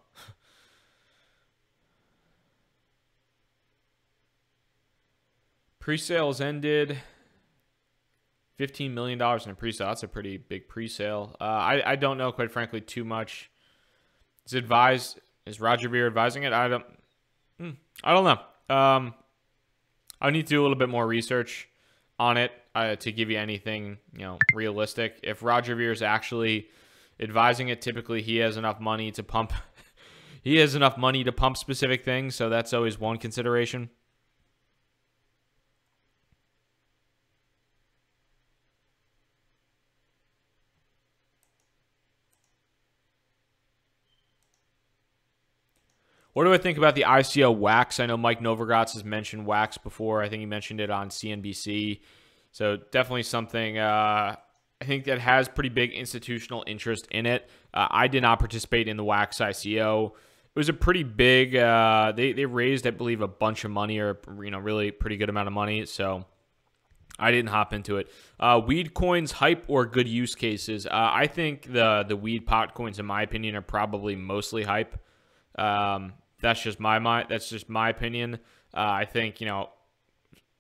Pre-sales ended. $15 million in a pre-sale. That's a pretty big pre-sale. I don't know, quite frankly, too much. Is Roger Ver advising it? I don't know. I need to do a little bit more research on it to give you anything realistic. If Roger Ver is actually advising it, typically he has enough money to pump. He has enough money to pump specific things, so that's always one consideration. What do I think about the ICO Wax? I know Mike Novogratz has mentioned Wax before. I think he mentioned it on CNBC. So definitely something I think that has pretty big institutional interest in it. I did not participate in the Wax ICO. It was a pretty big, they raised, I believe, a bunch of money, or really pretty good amount of money. So I didn't hop into it. Weed coins, hype or good use cases? I think the weed pot coins, in my opinion, are probably mostly hype. That's just my opinion. I think,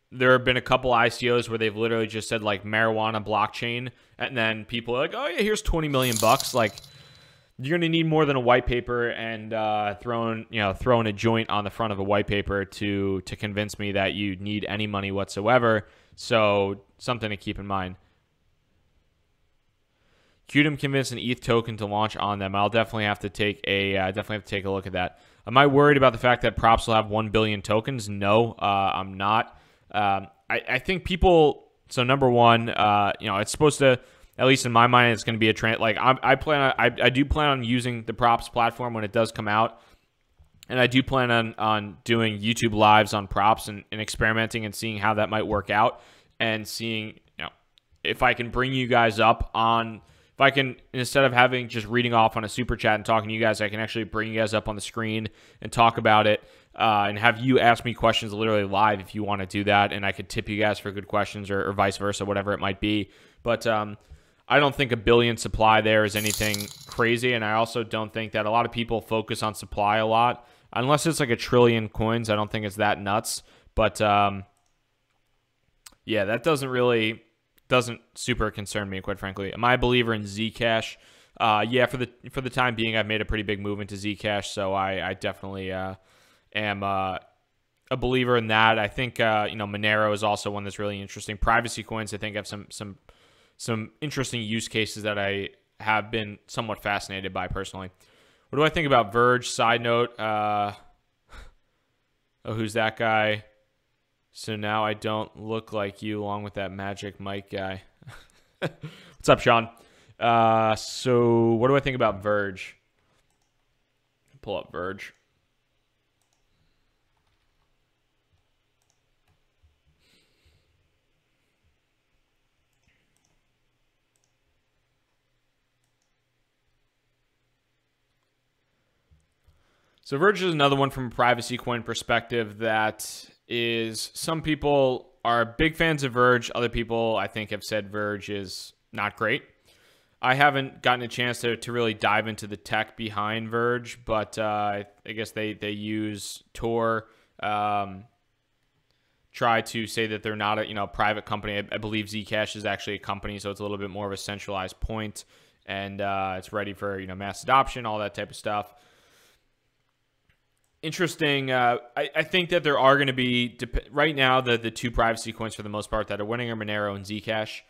there have been a couple ICOs where they've literally just said marijuana blockchain, and then people are like, oh yeah, here's $20 million. You're going to need more than a white paper and throwing a joint on the front of a white paper to convince me that you need any money whatsoever. So something to keep in mind. Qtum convinced an ETH token to launch on them. I'll definitely have to take a look at that. Am I worried about the fact that Props will have 1 billion tokens? No, I'm not. I think people. So number one, it's supposed to, at least in my mind, it's going to be a trend. I do plan on using the Props platform when it does come out, and I do plan on doing YouTube lives on Props and experimenting and seeing how that might work out, and seeing if I can bring you guys up on. If I can, instead of having just reading off on a super chat and talking to you guys, I can actually bring you guys up on the screen and talk about it, and have you ask me questions literally live if you want to do that, and I could tip you guys for good questions, or vice versa, whatever it might be. But I don't think a billion supply there is anything crazy, and I also don't think that a lot of people focus on supply a lot. Unless it's like a trillion coins, I don't think it's that nuts. But yeah, that doesn't super concern me, quite frankly. Am I a believer in Zcash? Yeah, for the time being, I've made a pretty big move into Zcash, so I definitely am a believer in that. I think Monero is also one that's really interesting. Privacy coins, I think, have some interesting use cases that I have been somewhat fascinated by personally. What do I think about Verge? Side note, oh, who's that guy? So now I don't look like you along with that Magic Mike guy. What's up, Sean? So what do I think about Verge? Pull up Verge. So Verge is another one from a privacy coin perspective that is, some people are big fans of Verge. Other people, I think, have said Verge is not great. I haven't gotten a chance to really dive into the tech behind Verge, but I guess they use Tor, try to say that they're not a private company. I believe Zcash is actually a company, so it's a little bit more of a centralized point, and it's ready for mass adoption, all that type of stuff. Interesting. I think that there are going to be, right now, the two privacy coins for the most part that are winning are Monero and Zcash.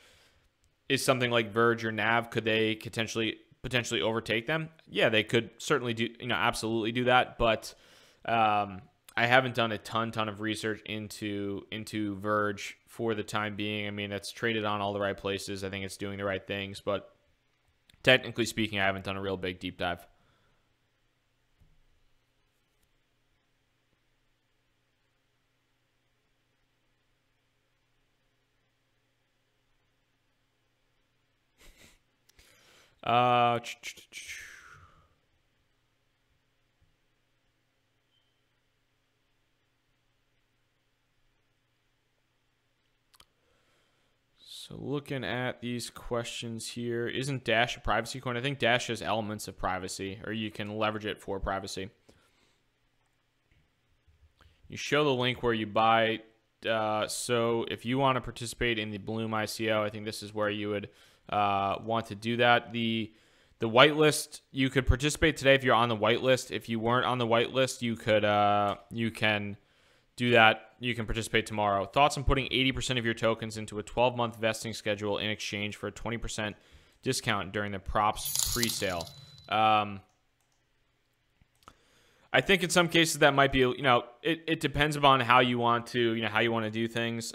Is something like Verge or Nav, could they potentially overtake them? Yeah, they could certainly do, absolutely do that. But I haven't done a ton of research into Verge for the time being. I mean, it's traded on all the right places. I think it's doing the right things. But technically speaking, I haven't done a real big deep dive. So looking at these questions here, isn't Dash a privacy coin? I think Dash has elements of privacy, or you can leverage it for privacy. You show the link where you buy. So if you want to participate in the Bloom ICO, I think this is where you would want to do that. The whitelist, you could participate today if you're on the whitelist. If you weren't on the whitelist, you can do that. You can participate tomorrow. Thoughts on putting 80% of your tokens into a 12-month vesting schedule in exchange for a 20% discount during the props pre-sale? I think in some cases that might be, it depends upon how you want to do things.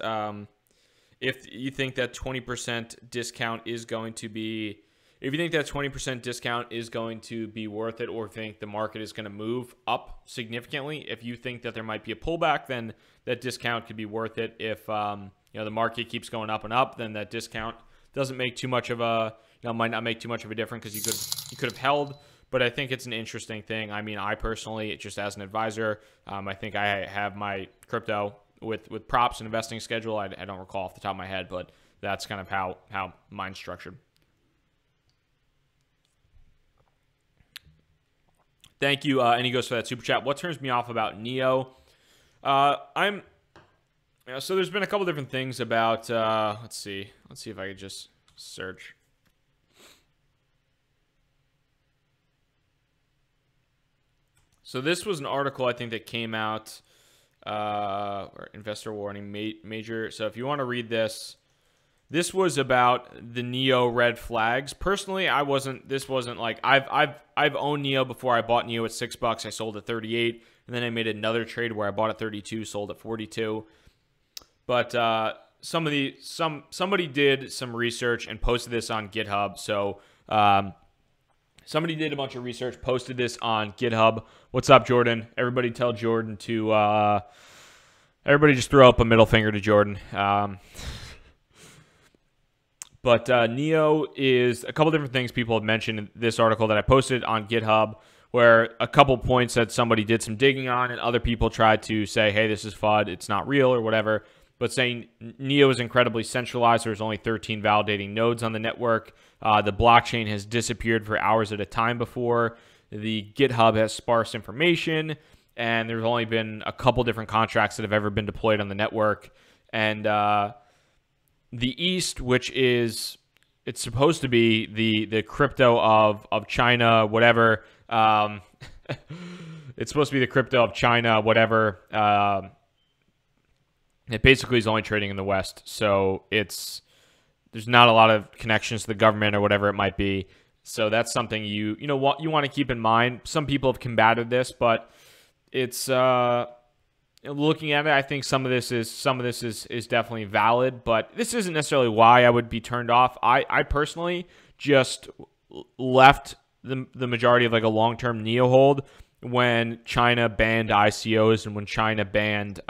If you think that 20% discount is going to be, if you think that 20% discount is going to be worth it, or think the market is going to move up significantly, if you think that there might be a pullback, then that discount could be worth it. If the market keeps going up and up, then that discount doesn't make too much of a, might not make too much of a difference, because you could have held. But I think it's an interesting thing. I mean, I personally, just as an advisor, I think I have my crypto with props and investing schedule. I don't recall off the top of my head, but that's kind of how mine's structured. Thank you, Anigos, for that super chat. What turns me off about Neo? So there's been a couple different things about. Let's see if I could just search. So this was an article I think that came out, or investor warning major. So if you want to read this, this was about the Neo red flags. Personally, this wasn't like, I've owned Neo before. I bought Neo at $6. I sold at 38, and then I made another trade where I bought at 32, sold at 42. But somebody did some research and posted this on GitHub. So somebody did a bunch of research, posted this on GitHub. What's up, Jordan? Everybody tell Jordan to, everybody just throw up a middle finger to Jordan. But Neo is a couple different things people have mentioned in this article that I posted on GitHub, where a couple points that somebody did some digging on, and other people tried to say, hey, this is FUD, it's not real or whatever. but saying NEO is incredibly centralized. There's only 13 validating nodes on the network. The blockchain has disappeared for hours at a time before. The GitHub has sparse information, and there's only been a couple different contracts that have ever been deployed on the network. And the East, which is, it's supposed to be the crypto of China, whatever. It's supposed to be the crypto of China, whatever. It basically is only trading in the West, so there's not a lot of connections to the government or whatever it might be. So that's something you want to keep in mind. Some people have combated this, but it's looking at it, I think some of this is definitely valid, but this isn't necessarily why I would be turned off. I personally just left the majority of like a long-term NEO hold when China banned ICOs and when China banned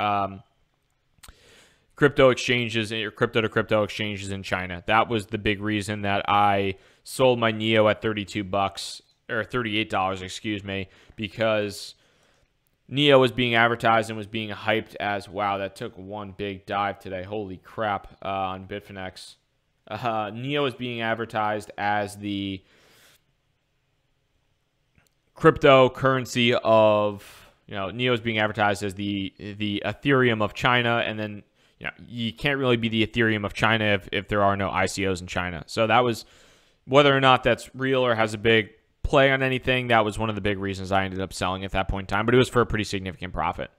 crypto exchanges or crypto-to-crypto exchanges in China. That was the big reason that I sold my NEO at $32 or $38, excuse me, because NEO was being advertised and was being hyped as, wow, that took one big dive today. Holy crap, on Bitfinex. NEO is being advertised as the cryptocurrency of, NEO is being advertised as the Ethereum of China, and then you can't really be the Ethereum of China if there are no ICOs in China. So that was, whether or not that's real or has a big play on anything, that was one of the big reasons I ended up selling at that point in time, but it was for a pretty significant profit.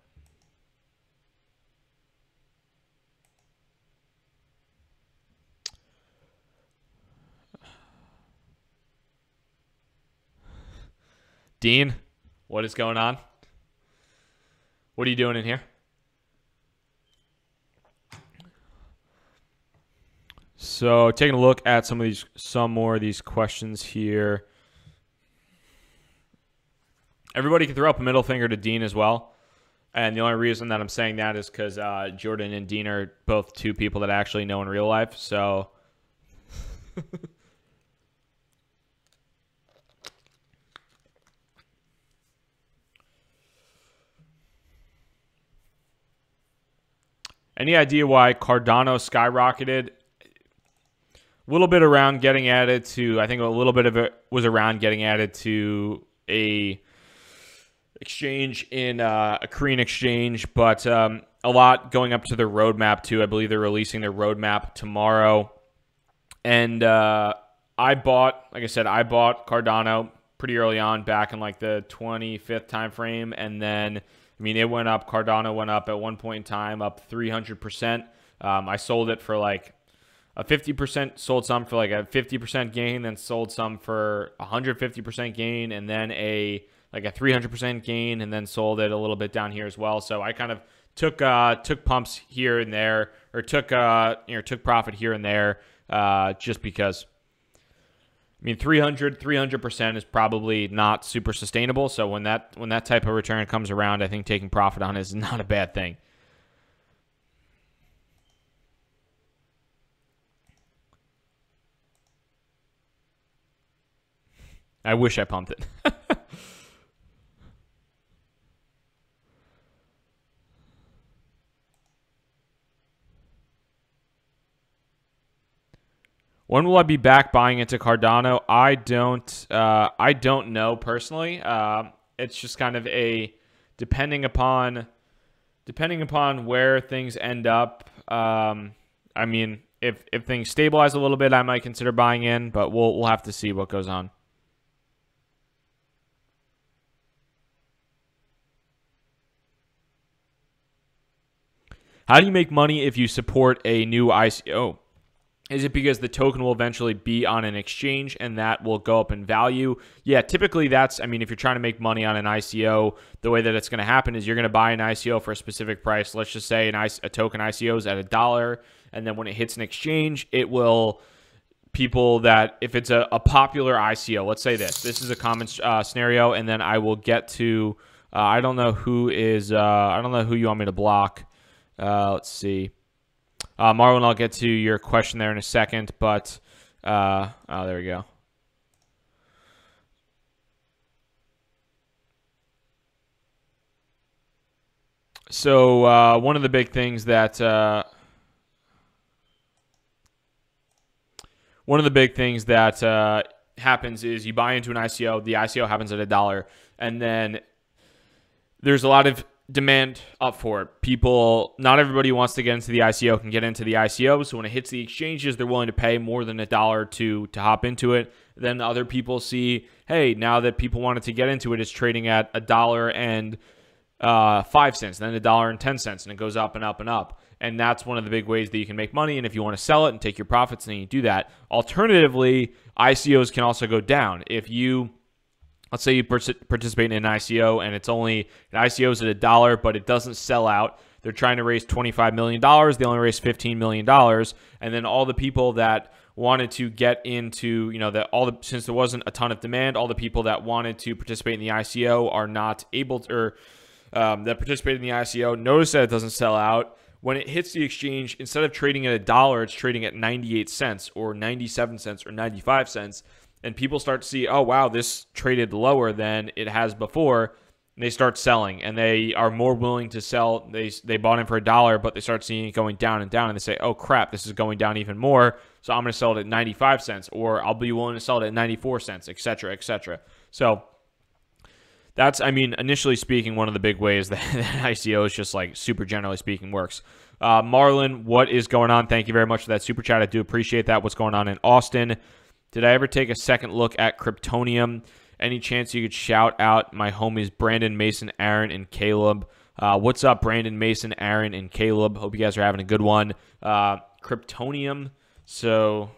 Dean, what is going on? What are you doing in here? So taking a look at some more of these questions here. Everybody can throw up a middle finger to Dean as well. And the only reason that I'm saying that is because Jordan and Dean are both two people that I actually know in real life. So any idea why Cardano skyrocketed? A little bit around getting added to, I think a little bit of it was around getting added to a exchange in a Korean exchange, but a lot going up to their roadmap too. I believe they're releasing their roadmap tomorrow. And I bought Cardano pretty early on, back in like the 25th time frame, and then it went up. Cardano went up at one point in time, up 300%. I sold it for like a 50%, sold some for like a 50% gain, then sold some for 150% gain, and then a 300% gain, and then sold it a little bit down here as well. So I kind of took pumps here and there, or took profit here and there, just because. 300% is probably not super sustainable. So when that type of return comes around, I think taking profit on it is not a bad thing. I wish I pumped it. When will I be back buying into Cardano? I don't know personally. It's just kind of a depending upon where things end up. If things stabilize a little bit, I might consider buying in, but we'll have to see what goes on. How do you make money if you support a new ICO? Is it because the token will eventually be on an exchange and that will go up in value? Yeah, typically that's, if you're trying to make money on an ICO, the way that it's going to happen is you're going to buy an ICO for a specific price. Let's just say a token ICO is at $1, and then when it hits an exchange, it will, if it's a popular ICO, let's say this is a common scenario, and then I will get to, I don't know who you want me to block. Let's see. Marlon, I'll get to your question there in a second, but there we go. So one of the big things that one of the big things that happens is you buy into an ICO, the ICO happens at $1, and then there's a lot of demand up for it. People, not everybody wants to get into the ICO can get into the ICO, so when it hits the exchanges, they're willing to pay more than $1 to hop into it. Then other people see, hey, now that people wanted to get into it, it's trading at $1.05, then $1.10, and it goes up and up and up. And that's one of the big ways that you can make money. And if you want to sell it and take your profits, then you do that. Alternatively, ICOs can also go down. If you, let's say you participate in an ICO and it's only, an ICO is at $1, but it doesn't sell out. They're trying to raise $25 million. They only raised $15 million. And then all the people that wanted to get into, since there wasn't a ton of demand, all the people that wanted to participate in the ICO are not able to, or that participated in the ICO, notice that it doesn't sell out. When it hits the exchange, instead of trading at $1, it's trading at 98 cents or 97 cents or 95 cents. And people start to see, oh, wow, this traded lower than it has before. And they start selling, and they are more willing to sell. They bought in for $1, but they start seeing it going down and down. And they say, oh, crap, this is going down even more. So I'm going to sell it at 95 cents, or I'll be willing to sell it at 94 cents, et cetera, et cetera. So that's, initially speaking, one of the big ways that ICO is just like super generally speaking works. Marlon, what is going on? Thank you very much for that super chat. I do appreciate that. What's going on in Austin? Did I ever take a second look at Kryptonium? Any chance you could shout out my homies Brandon, Mason, Aaron, and Caleb? What's up, Brandon, Mason, Aaron, and Caleb? Hope you guys are having a good one. Kryptonium. So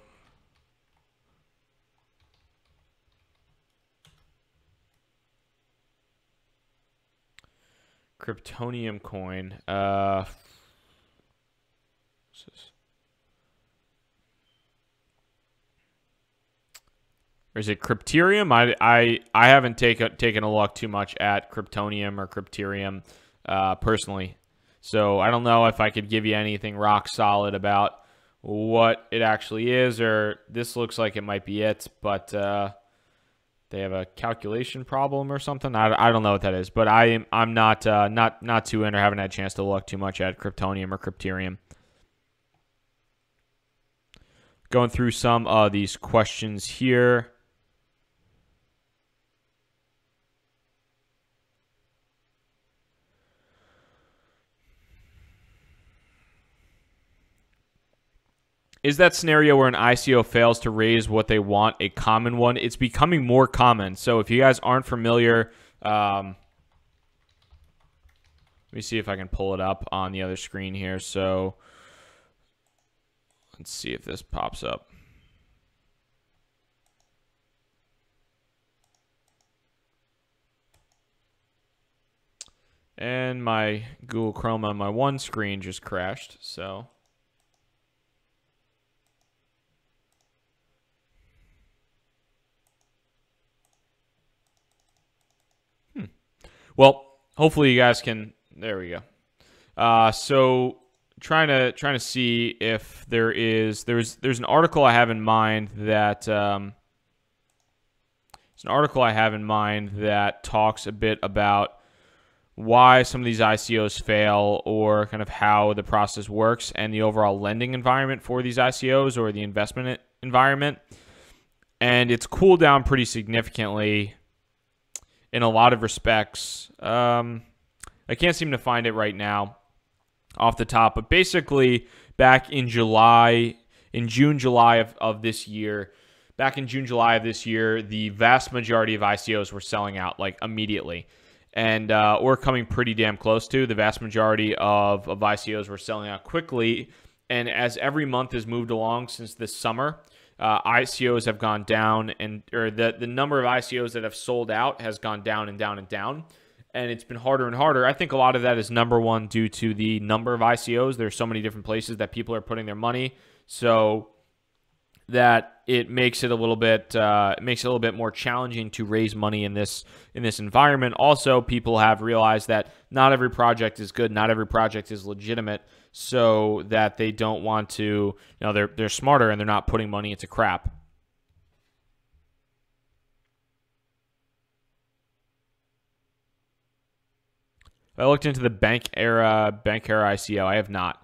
Kryptonium coin. What's this? Or is it Crypterium? I haven't taken a look too much at Kryptonium or Crypterium personally. So I don't know if I could give you anything rock solid about what it actually is, or this looks like it might be it, but they have a calculation problem or something. I don't know what that is, but I'm not too in, or haven't had a chance to look too much at Kryptonium or Crypterium. Going through some of these questions here. Is that scenario where an ICO fails to raise what they want a common one? It's becoming more common. So if you guys aren't familiar, let me see if I can pull it up on the other screen here. So let's see if this pops up. And my Google Chrome on my one screen just crashed, so... Well, hopefully you guys can. There we go. So trying to see if there's an article I have in mind that talks a bit about why some of these ICOs fail, or kind of how the process works and the overall lending environment for these ICOs, or the investment environment. And it's cooled down pretty significantly in a lot of respects. I can't seem to find it right now off the top, but basically back in June, July of this year, the vast majority of ICOs were selling out like immediately. And we're coming pretty damn close to. The vast majority of ICOs were selling out quickly. And as every month has moved along since this summer, ICOs have gone down, or the number of ICOs that have sold out has gone down and down and down. And it's been harder and harder. I think a lot of that is, number one, due to the number of ICOs. There's so many different places that people are putting their money. So that it makes it a little bit more challenging to raise money in this environment. Also, people have realized that not every project is good, not every project is legitimate, so that they don't want to, they're smarter and they're not putting money into crap. I looked into the bank era ICO. I have not. I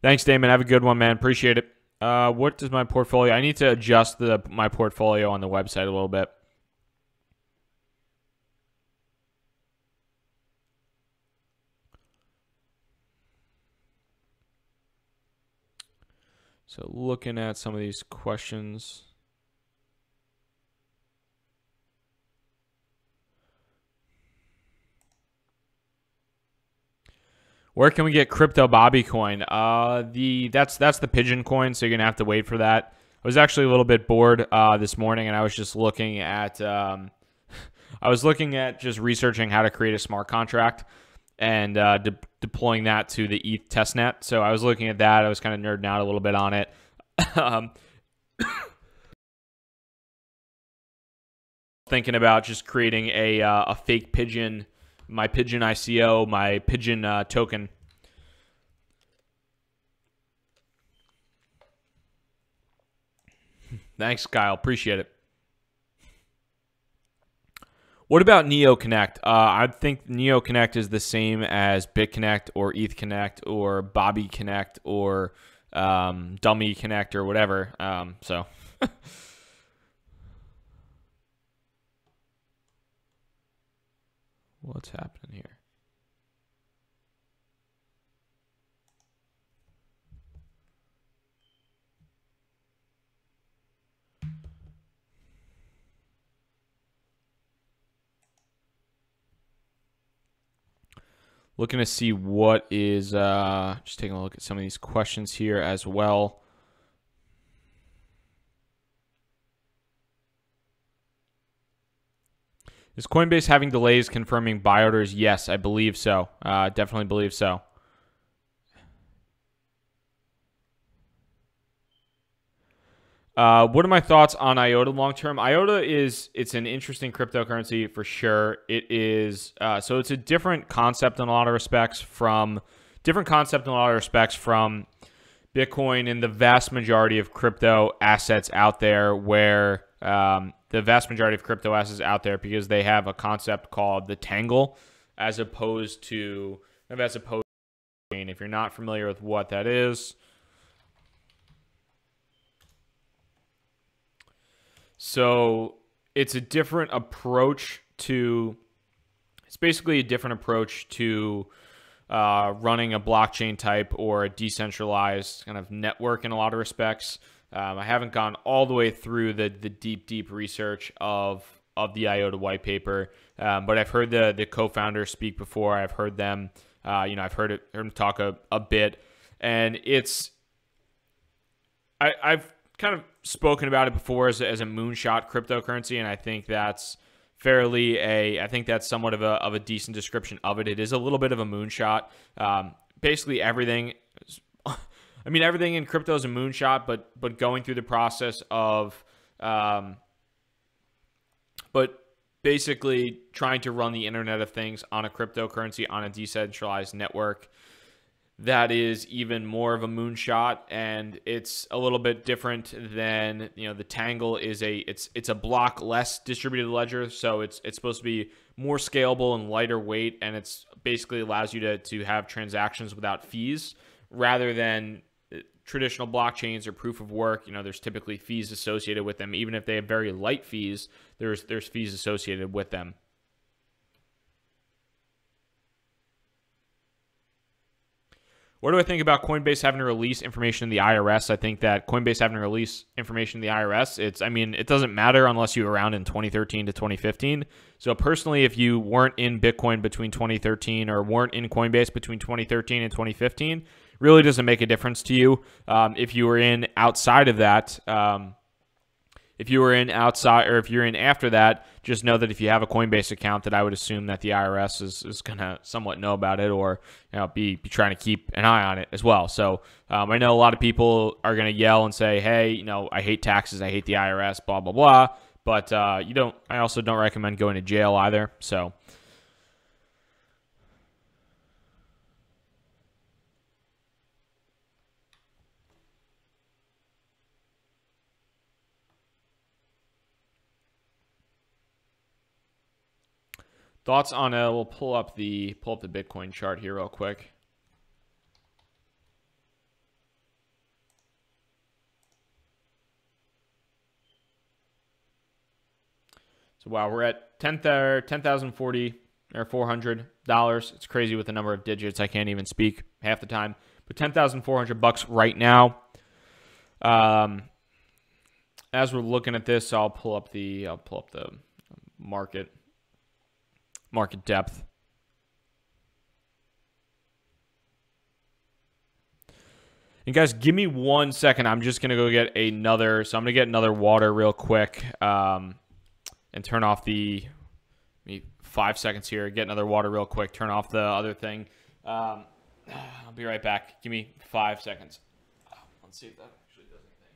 Thanks, Damon. Have a good one, man. Appreciate it. What does my portfolio? I need to adjust my portfolio on the website a little bit. So looking at some of these questions. Where can we get crypto Bobby coin? That's the pigeon coin, so you're gonna have to wait for that. I was actually a little bit bored this morning, and I was just looking at just researching how to create a smart contract and deploying that to the ETH testnet. So I was looking at that. I was kind of nerding out a little bit on it. Thinking about just creating a fake pigeon. My pigeon ICO, my pigeon token. Thanks, Kyle. Appreciate it. What about Neo Connect? I think Neo Connect is the same as BitConnect or ETH Connect or Bobby Connect or Dummy Connect or whatever. So. What's happening here? Looking to see what is, just taking a look at some of these questions here as well. Is Coinbase having delays confirming buy orders? Yes, I believe so. Definitely believe so. What are my thoughts on IOTA long term? IOTA it's an interesting cryptocurrency for sure. It is so it's a different concept in a lot of respects from Bitcoin and the vast majority of crypto assets out there, where because they have a concept called the tangle, as opposed to if you're not familiar with what that is. So it's a different approach to, it's basically a different approach to running a blockchain type or a decentralized kind of network in a lot of respects. I haven't gone all the way through the deep research of the IOTA white paper, but I've heard the co-founders speak before. I've heard them, I've heard them talk a bit, and I've kind of spoken about it before as a moonshot cryptocurrency, and I think that's I think that's somewhat of a decent description of it. It is a little bit of a moonshot. Basically everything in crypto is a moonshot, but going through the process of but basically trying to run the Internet of Things on a cryptocurrency on a decentralized network, that is even more of a moonshot, and it's a little bit different than, the Tangle is it's a block less distributed ledger, so it's supposed to be more scalable and lighter weight, and it's basically allows you to have transactions without fees, rather than traditional blockchains or proof of work. There's typically fees associated with them. Even if they have very light fees, there's fees associated with them. What do I think about Coinbase having to release information in the IRS? I think that Coinbase having to release information in the IRS, it doesn't matter unless you were around in 2013 to 2015. So personally, if you weren't in Bitcoin between 2013 or weren't in Coinbase between 2013 and 2015, really doesn't make a difference to you. If you were in outside of that, if you're in after that, just know that if you have a Coinbase account, that I would assume that the IRS is going to somewhat know about it, or be trying to keep an eye on it as well. So I know a lot of people are going to yell and say, hey, I hate taxes, I hate the IRS, blah, blah, blah. But I also don't recommend going to jail either. So thoughts on we'll pull up the Bitcoin chart here real quick. So wow, we're at $10,040 or $400. It's crazy with the number of digits. I can't even speak half the time. But $10,400 right now. As we're looking at this, I'll pull up the market depth. And guys, give me 1 second. I'm just gonna go get another. So I'm gonna get another water real quick, and turn off the. 5 seconds here. Get another water real quick. Turn off the other thing. I'll be right back. Give me 5 seconds. Let's see if that actually does anything.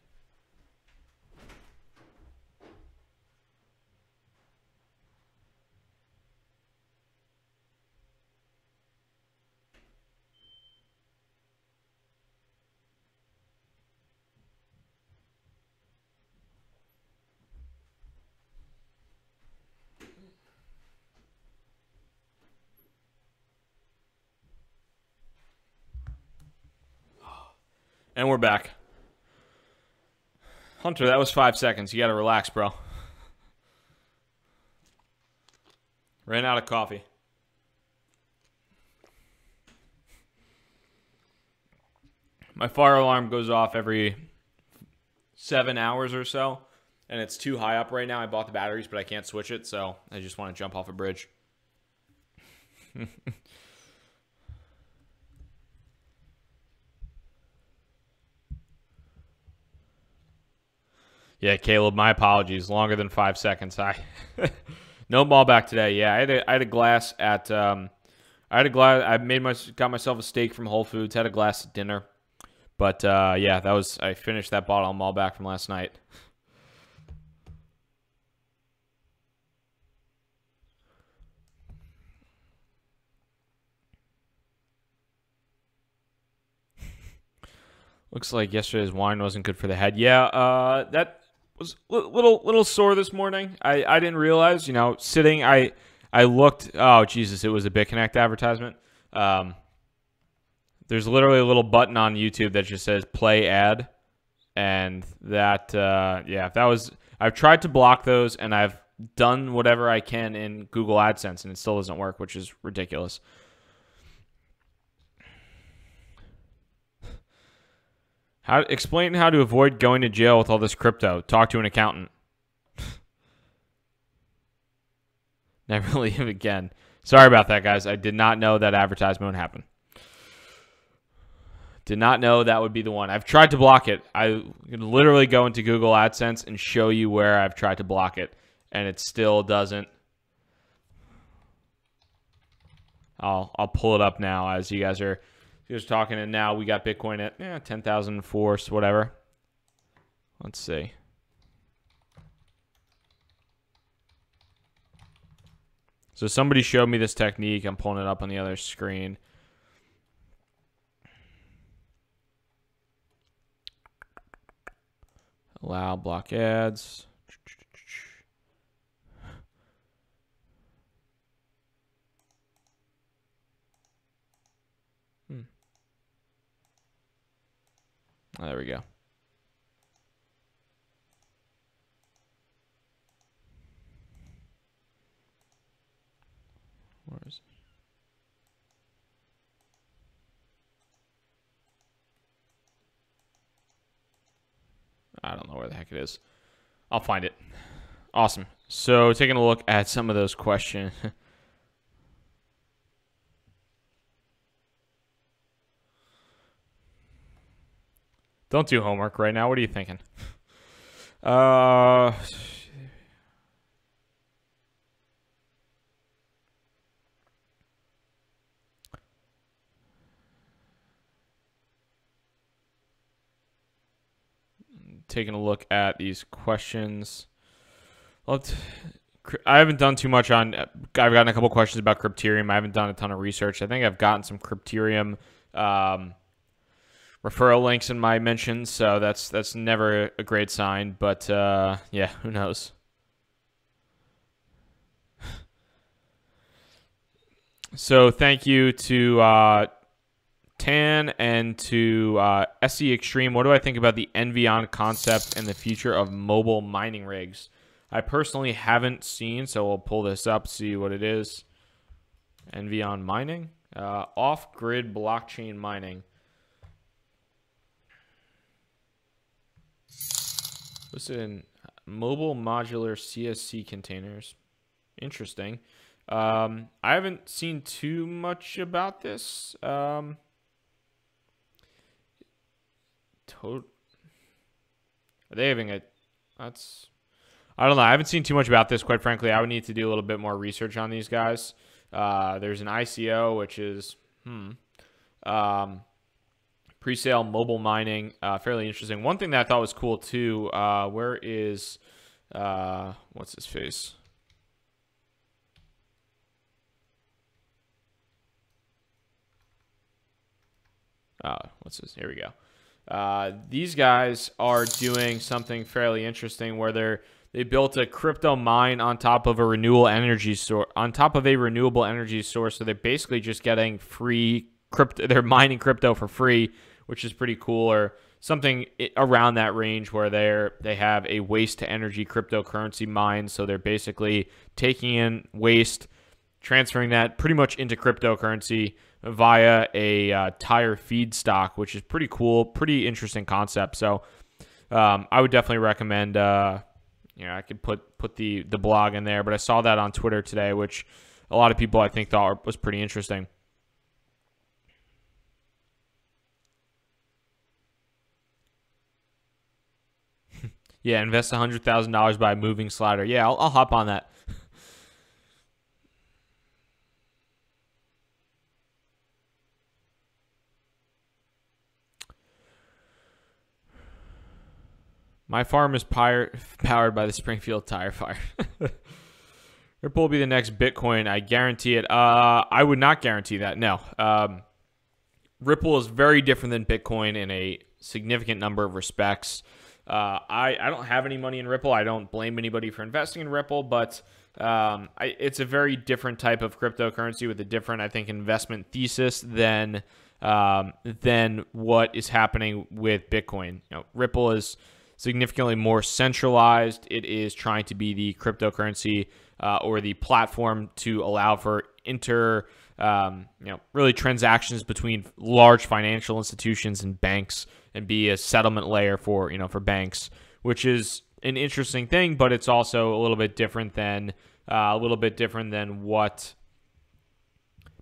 And we're back. Hunter, that was 5 seconds. You got to relax, bro. Ran out of coffee. My fire alarm goes off every 7 hours or so, and it's too high up right now. I bought the batteries, but I can't switch it, so I just want to jump off a bridge. Yeah, Caleb, my apologies. Longer than 5 seconds. No ball back today. Yeah, I had a glass at I got myself a steak from Whole Foods. Had a glass at dinner, but yeah, I finished that bottle of Malbec from last night. Looks like yesterday's wine wasn't good for the head. Yeah, that was a little sore this morning. I didn't realize, sitting, I looked, oh, Jesus, it was a BitConnect advertisement. There's literally a little button on YouTube that just says play ad. And that, yeah, I've tried to block those, and I've done whatever I can in Google AdSense, and it still doesn't work, which is ridiculous. Explain how to avoid going to jail with all this crypto. Talk to an accountant. Never leave again. Sorry about that, guys. I did not know that advertisement would happen. Did not know that would be the one. I've tried to block it. I can literally go into Google AdSense and show you where I've tried to block it, and it still doesn't. I'll pull it up now as you guys are talking, and now we got Bitcoin at 10,000 force, whatever. Let's see. So somebody showed me this technique. I'm pulling it up on the other screen. Allow block ads. Oh, there we go. Where is it? I don't know where the heck it is. I'll find it. Awesome. So taking a look at some of those questions. Don't do homework right now. What are you thinking? Taking a look at these questions. I haven't done too much on. I've gotten a couple questions about Crypterium. I haven't done a ton of research. I think I've gotten some Crypterium referral links in my mentions, so that's never a great sign. But yeah, who knows? So thank you to Tan and to SE Extreme. What do I think about the Envion concept and the future of mobile mining rigs? I personally haven't seen, so we'll pull this up, see what it is. Envion Mining, off-grid blockchain mining. Listed in mobile modular CSC containers. Interesting. I haven't seen too much about this. Are they having a... That's... I don't know. I haven't seen too much about this, quite frankly. I would need to do a little bit more research on these guys. There's an ICO, which is... Pre-sale mobile mining, fairly interesting. One thing that I thought was cool too, where is, what's his face? What's this? Here we go. These guys are doing something fairly interesting where they built a crypto mine on top of a renewable energy source, So they're basically just getting free crypto. They're mining crypto for free, which is pretty cool, or something around that range where they have a waste to energy cryptocurrency mine. So they're basically taking in waste, transferring that pretty much into cryptocurrency via a tire feedstock, which is pretty cool, pretty interesting concept. So I would definitely recommend, I could put the blog in there, but I saw that on Twitter today, which a lot of people I think thought was pretty interesting. Yeah, invest $100,000 by moving slider. Yeah, I'll hop on that. My farm is powered by the Springfield tire fire. Ripple will be the next Bitcoin. I guarantee it. I would not guarantee that. No. Ripple is very different than Bitcoin in a significant number of respects. I don't have any money in Ripple. I don't blame anybody for investing in Ripple, but it's a very different type of cryptocurrency with a different, I think, investment thesis than what is happening with Bitcoin. Ripple is significantly more centralized. It is trying to be the cryptocurrency or the platform to allow for really transactions between large financial institutions and banks, and be a settlement layer for banks, which is an interesting thing, but it's also a little bit different than what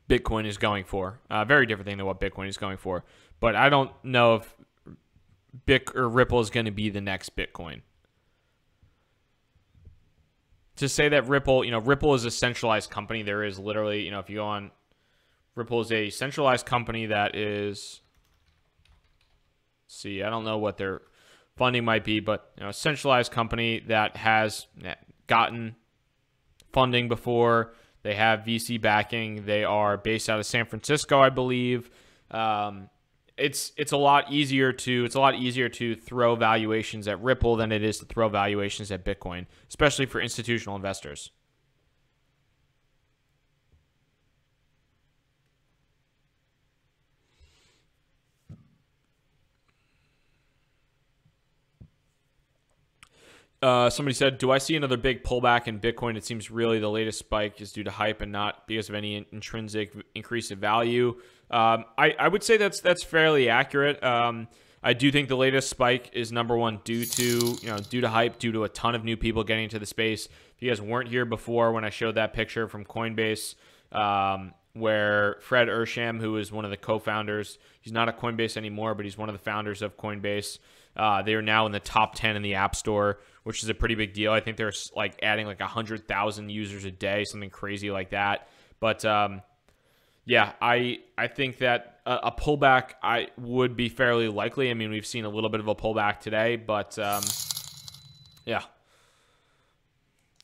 Bitcoin is going for. Very different thing than what Bitcoin is going for. But I don't know if Ripple is going to be the next Bitcoin. To say that Ripple is a centralized company, there is literally, if you go on, Ripple is a centralized company that is, I don't know what their funding might be, but a centralized company that has gotten funding before. They have VC backing. They are based out of San Francisco, I believe. It's a lot easier to throw valuations at Ripple than it is to throw valuations at Bitcoin, especially for institutional investors. Somebody said, do I see another big pullback in Bitcoin? It seems really the latest spike is due to hype and not because of any intrinsic increase of value. I would say that's fairly accurate. I do think the latest spike is number one due to hype, due to a ton of new people getting into the space. If you guys weren't here before when I showed that picture from Coinbase, where Fred Ersham, who is one of the co-founders, he's not at Coinbase anymore, but he's one of the founders of Coinbase. They are now in the top 10 in the App Store, which is a pretty big deal. I think they're adding 100,000 users a day, something crazy like that. But yeah, I think that a pullback would be fairly likely. I mean, we've seen a little bit of a pullback today, but yeah.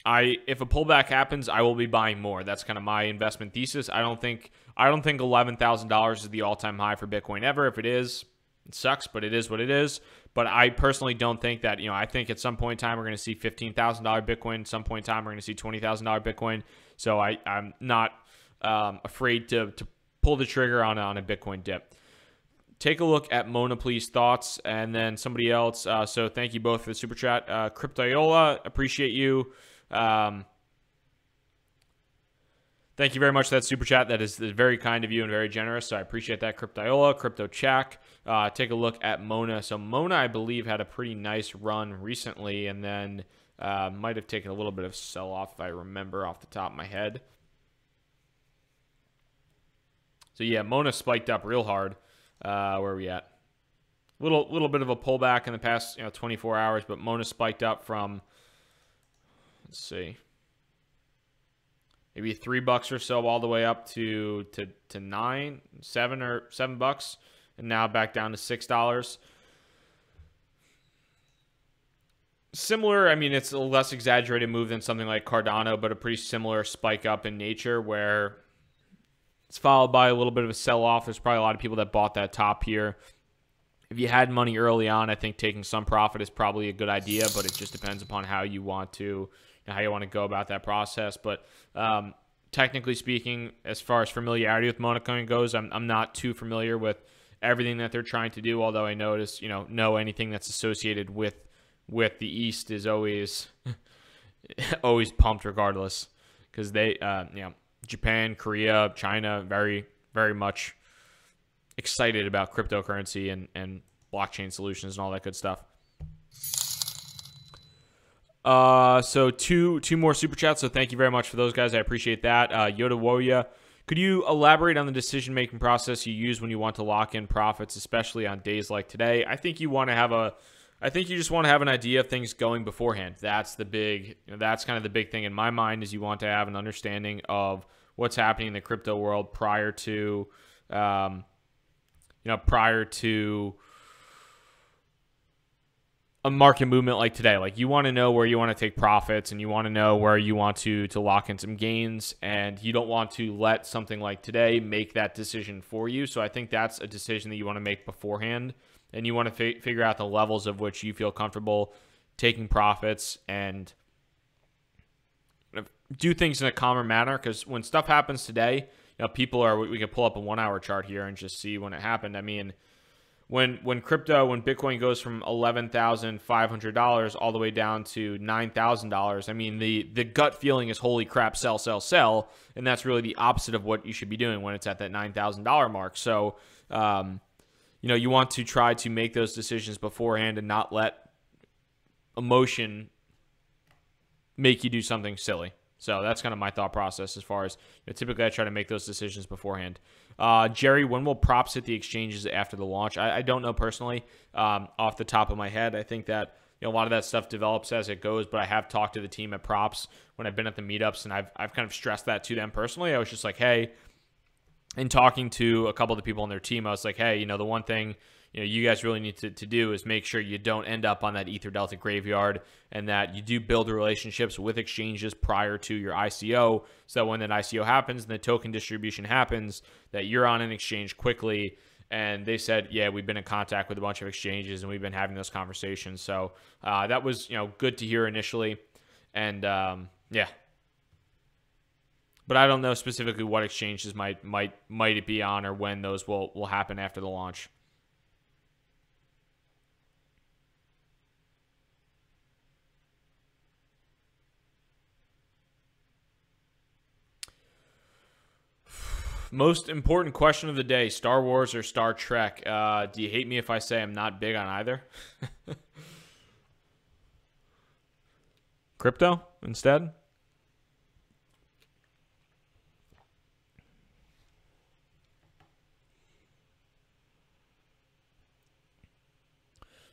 If a pullback happens, I will be buying more. That's kind of my investment thesis. I don't think $11,000 is the all-time high for Bitcoin ever. If it is, it sucks, but it is what it is. But I personally don't think that, I think at some point in time we're going to see $15,000 Bitcoin. At some point in time we're going to see $20,000 Bitcoin. So I'm not afraid to pull the trigger on a Bitcoin dip. take a look at Mona, please, thoughts, and then somebody else. So thank you both for the super chat. Cryptoyola, appreciate you. Thank you very much for that super chat. That is very kind of you and very generous, so I appreciate that. Cryptoyola, CryptoChack. Take a look at Mona. So Mona, I believe, had a pretty nice run recently, and then might have taken a little bit of sell-off, if I remember off the top of my head. So yeah, Mona spiked up real hard. Where are we at? Little bit of a pullback in the past 24 hours, but Mona spiked up from, let's see, maybe $3 or so all the way up to $7 or $7, and now back down to $6. Similar, I mean, it's a less exaggerated move than something like Cardano, but a pretty similar spike up in nature where it's followed by a little bit of a sell-off. There's probably a lot of people that bought that top here. If you had money early on, I think taking some profit is probably a good idea, but it just depends upon how you want to go about that process. But technically speaking, as far as familiarity with Mona Coin goes, I'm not too familiar with everything that they're trying to do, although I notice, know anything that's associated with the East is always always pumped regardless, because they, Japan, Korea, China, very, very much excited about cryptocurrency and blockchain solutions and all that good stuff. So two more super chats. So thank you very much for those guys. I appreciate that. Yoda Woya, could you elaborate on the decision-making process you use when you want to lock in profits, especially on days like today? I think you just want to have an idea of things going beforehand. That's kind of the big thing in my mind, is you want to have an understanding of what's happening in the crypto world prior to a market movement like today. Like, you want to know where you want to take profits, and you want to know where you want to lock in some gains, and you don't want to let something like today make that decision for you. So I think that's a decision that you want to make beforehand, and you want to figure out the levels of which you feel comfortable taking profits and do things in a calmer manner. Because when stuff happens today, we can pull up a 1 hour chart here and just see when it happened. I mean, when Bitcoin goes from $11,500 all the way down to $9,000, I mean, the gut feeling is, holy crap, sell, sell, sell. And that's really the opposite of what you should be doing when it's at that $9,000 mark. So, you want to try to make those decisions beforehand and not let emotion make you do something silly. So that's kind of my thought process as far as, typically I try to make those decisions beforehand. Jerry, when will props hit the exchanges after the launch? I don't know personally, off the top of my head. I think that a lot of that stuff develops as it goes, but I have talked to the team at Props when I've been at the meetups, and I've kind of stressed that to them personally. I was just like, hey, in talking to a couple of the people on their team, I was like, hey, the one thing you guys really need to do is make sure you don't end up on that Ether Delta graveyard, and that you do build relationships with exchanges prior to your ICO, so that when that ICO happens and the token distribution happens, that you're on an exchange quickly. And they said, yeah, we've been in contact with a bunch of exchanges, and we've been having those conversations. So that was good to hear initially. And yeah. But I don't know specifically what exchanges might it be on, or when those will happen after the launch. Most important question of the day: Star Wars or Star Trek? Do you hate me if I say I'm not big on either? Crypto instead?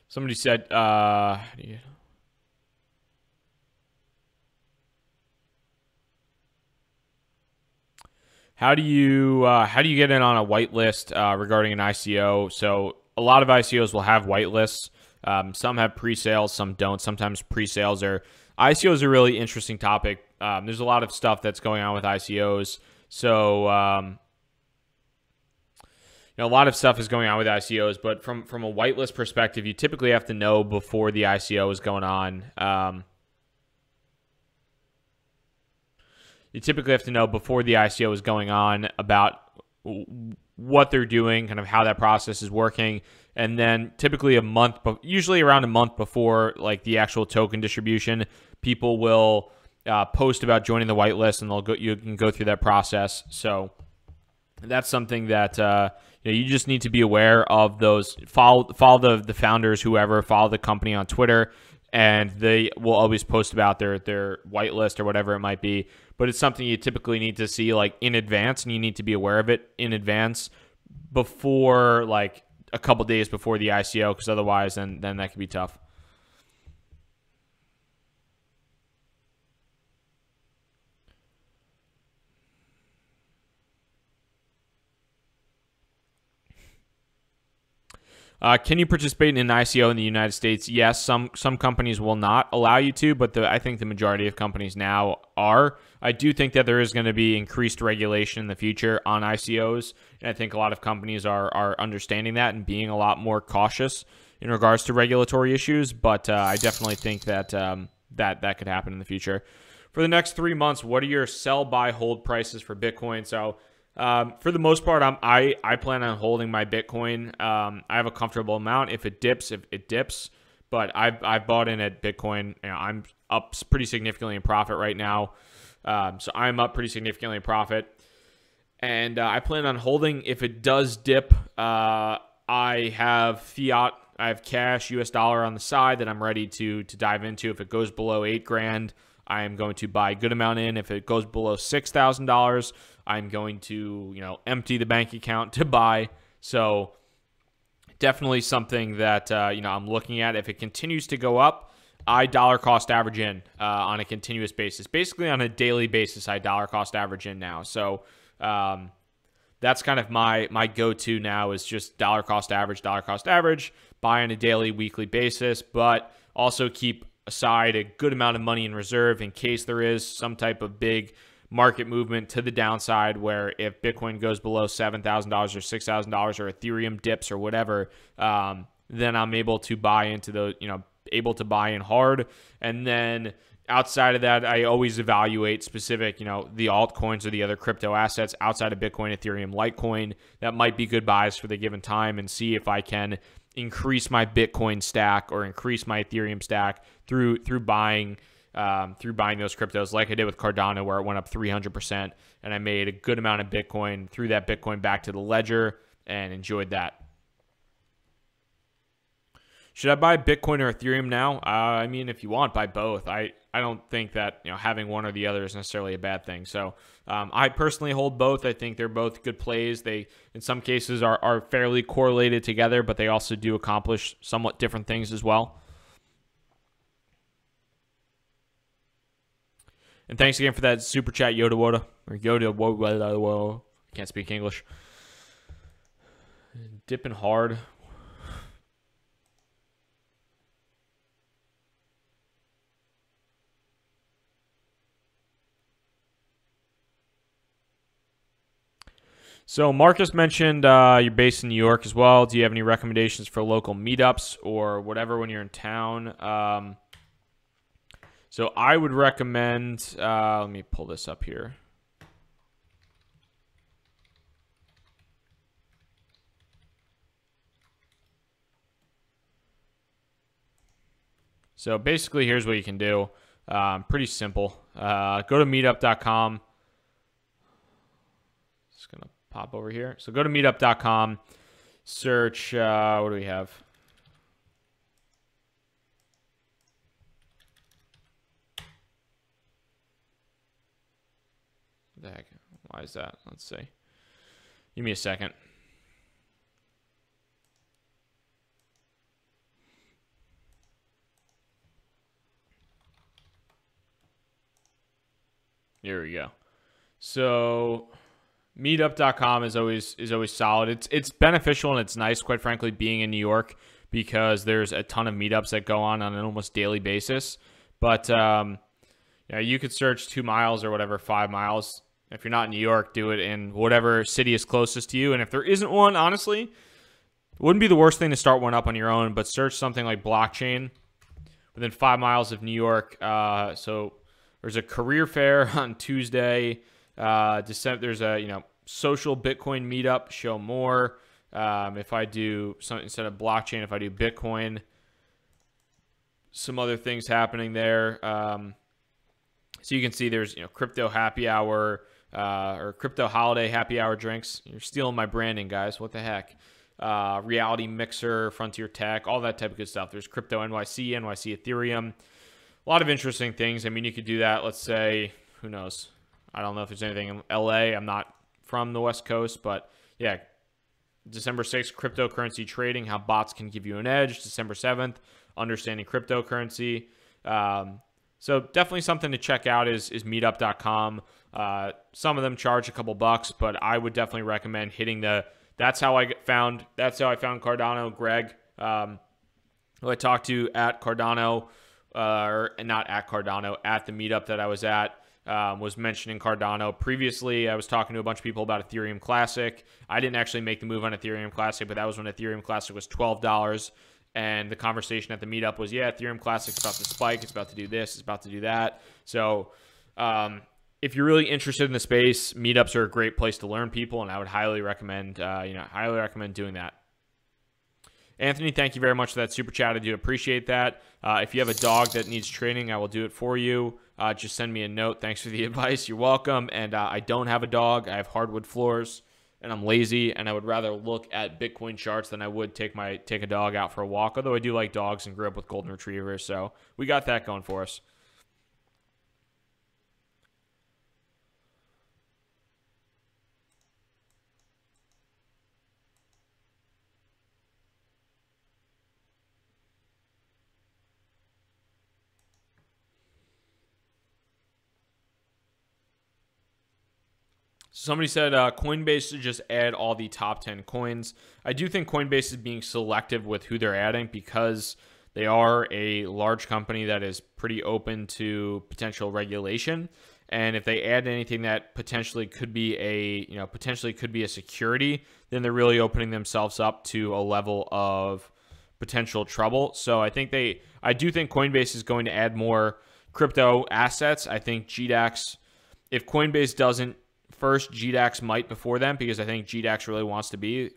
Somebody said, How do you get in on a whitelist regarding an ICO? So a lot of ICOs will have whitelists. Some have pre-sales, some don't. Sometimes pre-sales ICOs are a really interesting topic. There's a lot of stuff that's going on with ICOs. So a lot of stuff is going on with ICOs, but from a whitelist perspective, you typically have to know before the ICO is going on. You typically have to know before the ICO is going on about what they're doing, kind of how that process is working. And then typically usually around a month before like the actual token distribution, people will post about joining the whitelist, and you can go through that process. So that's something that you just need to be aware of. Those follow the founders, whoever, follow the company on Twitter, and they will always post about their whitelist or whatever it might be. But it's something you typically need to see like in advance, and you need to be aware of it in advance before like a couple days before the ICO, because otherwise then that could be tough. Can you participate in an ICO in the United States? Yes, some companies will not allow you to, but I think the majority of companies now are. I do think that there is going to be increased regulation in the future on ICOs, and I think a lot of companies are understanding that and being a lot more cautious in regards to regulatory issues. But I definitely think that that could happen in the future. For the next 3 months, what are your sell, buy, hold prices for Bitcoin? So for the most part, I plan on holding my Bitcoin. I have a comfortable amount. If it dips, but I bought in at Bitcoin. I'm up pretty significantly in profit right now. So I'm up pretty significantly in profit, and I plan on holding. If it does dip, I have fiat. I have cash, US dollar on the side that I'm ready to dive into. If it goes below $8,000, I am going to buy a good amount in. If it goes below $6,000, I'm going to, empty the bank account to buy. So definitely something that, I'm looking at. If it continues to go up, I dollar cost average in on a continuous basis. Basically on a daily basis, I dollar cost average in now. So that's kind of my go-to now is just dollar cost average, buy on a daily, weekly basis, but also keep aside a good amount of money in reserve in case there is some type of big market movement to the downside, where if Bitcoin goes below $7,000 or $6,000 or Ethereum dips or whatever, then I'm able to buy into those, able to buy in hard. And then outside of that, I always evaluate specific, the altcoins or the other crypto assets outside of Bitcoin, Ethereum, Litecoin that might be good buys for the given time, and see if I can increase my Bitcoin stack or increase my Ethereum stack through buying those cryptos, like I did with Cardano, where it went up 300%, and I made a good amount of Bitcoin, threw that Bitcoin back to the ledger, and enjoyed that. Should I buy Bitcoin or Ethereum now? I mean, if you want, buy both. I don't think that having one or the other is necessarily a bad thing. So I personally hold both. I think they're both good plays. They, in some cases, are fairly correlated together, but they also do accomplish somewhat different things as well. And thanks again for that super chat, Yoda Woda. Or Yoda Woda. Can't speak English. Dipping hard. So Marcus mentioned you're based in New York as well. Do you have any recommendations for local meetups or whatever when you're in town? So I would recommend, let me pull this up here. So basically, here's what you can do. Pretty simple. Go to meetup.com. Just going to pop over here. So go to meetup.com, search, what do we have? What the heck? Why is that? Let's see. Give me a second. Here we go. So meetup.com is always solid. It's beneficial and it's nice, quite frankly, being in New York, because there's a ton of meetups that go on an almost daily basis. But you could search 2 miles or whatever, 5 miles. If you're not in New York, do it in whatever city is closest to you. And if there isn't one, honestly, it wouldn't be the worst thing to start one up on your own, but search something like blockchain within 5 miles of New York. So there's a career fair on Tuesday. There's a social Bitcoin meetup, show more. If I do something instead of blockchain, if I do Bitcoin, some other things happening there. So you can see there's crypto happy hour or crypto holiday happy hour drinks. You're stealing my branding, guys. What the heck? Reality Mixer, Frontier Tech, all that type of good stuff. There's Crypto NYC, NYC Ethereum. A lot of interesting things. I mean, you could do that. Let's say, who knows? I don't know if there's anything in LA. I'm not from the West Coast, but yeah. December 6th, cryptocurrency trading, how bots can give you an edge. December 7th, understanding cryptocurrency. So definitely something to check out is meetup.com. Some of them charge a couple bucks, but I would definitely recommend hitting that's how I found Cardano, Greg, who I talked to at Cardano, or not at Cardano, at the meetup that I was at. Was mentioning Cardano. Previously, I was talking to a bunch of people about Ethereum Classic. I didn't actually make the move on Ethereum Classic, but that was when Ethereum Classic was $12. And the conversation at the meetup was, yeah, Ethereum Classic's about to spike. It's about to do this. It's about to do that. So if you're really interested in the space, meetups are a great place to learn people, and I would highly recommend, doing that. Anthony, thank you very much for that super chat. I do appreciate that. If you have a dog that needs training, I will do it for you. Just send me a note. Thanks for the advice. You're welcome. And I don't have a dog. I have hardwood floors, and I'm lazy, and I would rather look at Bitcoin charts than I would take a dog out for a walk, although I do like dogs and grew up with golden retrievers, so we got that going for us. Somebody said Coinbase should just add all the top 10 coins. I do think Coinbase is being selective with who they're adding because they are a large company that is pretty open to potential regulation. And if they add anything that potentially could be a security, then they're really opening themselves up to a level of potential trouble. So I do think Coinbase is going to add more crypto assets. I think GDAX, if Coinbase doesn't first, GDAX might before them, because I think GDAX really wants to be,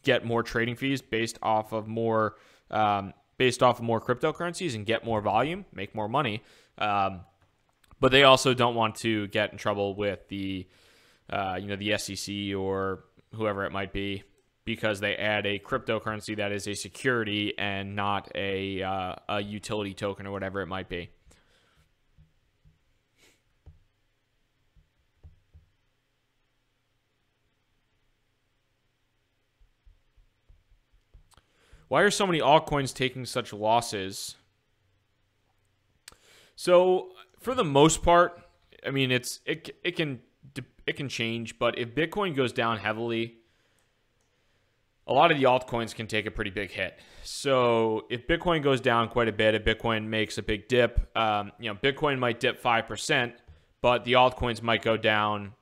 get more trading fees based off of more cryptocurrencies and get more volume, make more money. But they also don't want to get in trouble with the SEC or whoever it might be, because they add a cryptocurrency that is a security and not a utility token or whatever it might be. Why are so many altcoins taking such losses? So for the most part, I mean, it can change, but if Bitcoin goes down heavily, a lot of the altcoins can take a pretty big hit. So if Bitcoin goes down quite a bit, if Bitcoin makes a big dip, Bitcoin might dip 5%, but the altcoins might go down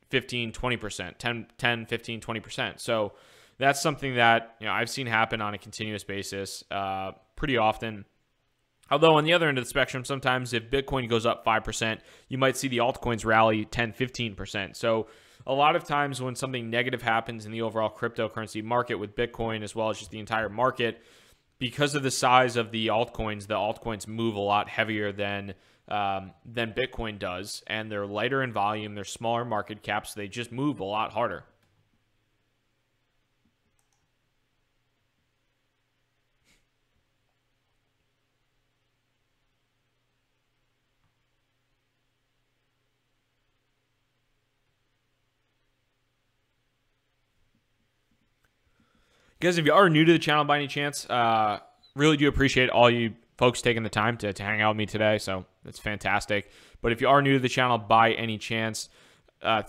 15, 20%, 10, 15, 20%. So that's something that I've seen happen on a continuous basis pretty often. Although on the other end of the spectrum, sometimes if Bitcoin goes up 5%, you might see the altcoins rally 10, 15%. So a lot of times when something negative happens in the overall cryptocurrency market with Bitcoin, as well as just the entire market, because of the size of the altcoins move a lot heavier than Bitcoin does, and they're lighter in volume, they're smaller market caps, so they just move a lot harder. Guys, if you are new to the channel by any chance, really do appreciate all you folks taking the time to hang out with me today. So that's fantastic. But if you are new to the channel by any chance,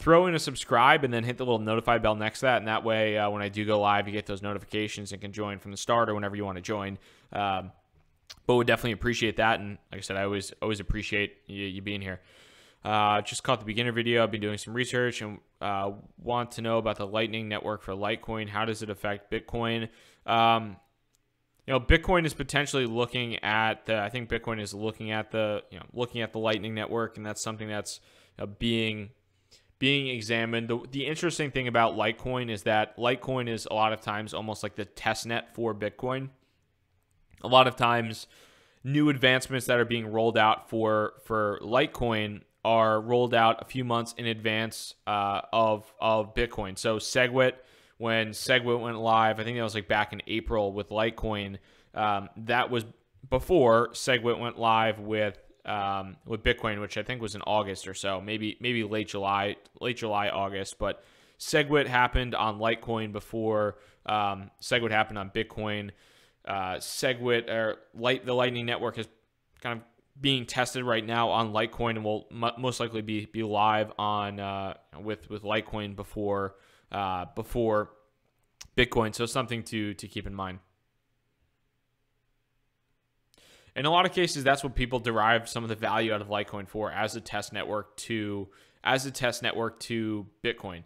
throw in a subscribe and then hit the little notify bell next to that. And that way, when I do go live, you get those notifications and can join from the start or whenever you want to join. But would definitely appreciate that. And like I said, I always appreciate you being here. Just caught the beginner video. I've been doing some research and want to know about the Lightning Network for Litecoin. How does it affect Bitcoin? Bitcoin is potentially looking at I think Bitcoin is looking at the Lightning Network, and that's something that's being being examined. The interesting thing about Litecoin is that Litecoin is a lot of times almost like the test net for Bitcoin. A lot of times, new advancements that are being rolled out for Litecoin are rolled out a few months in advance of Bitcoin. So SegWit, when SegWit went live, I think that was like back in April with Litecoin. That was before SegWit went live with Bitcoin, which I think was in August or so, maybe late July, August. But SegWit happened on Litecoin before SegWit happened on Bitcoin. SegWit or the Lightning Network is kind of being tested right now on Litecoin, and will most likely be live on with Litecoin before Bitcoin. So something to keep in mind. In a lot of cases, that's what people derive some of the value out of Litecoin for, as a test network to Bitcoin.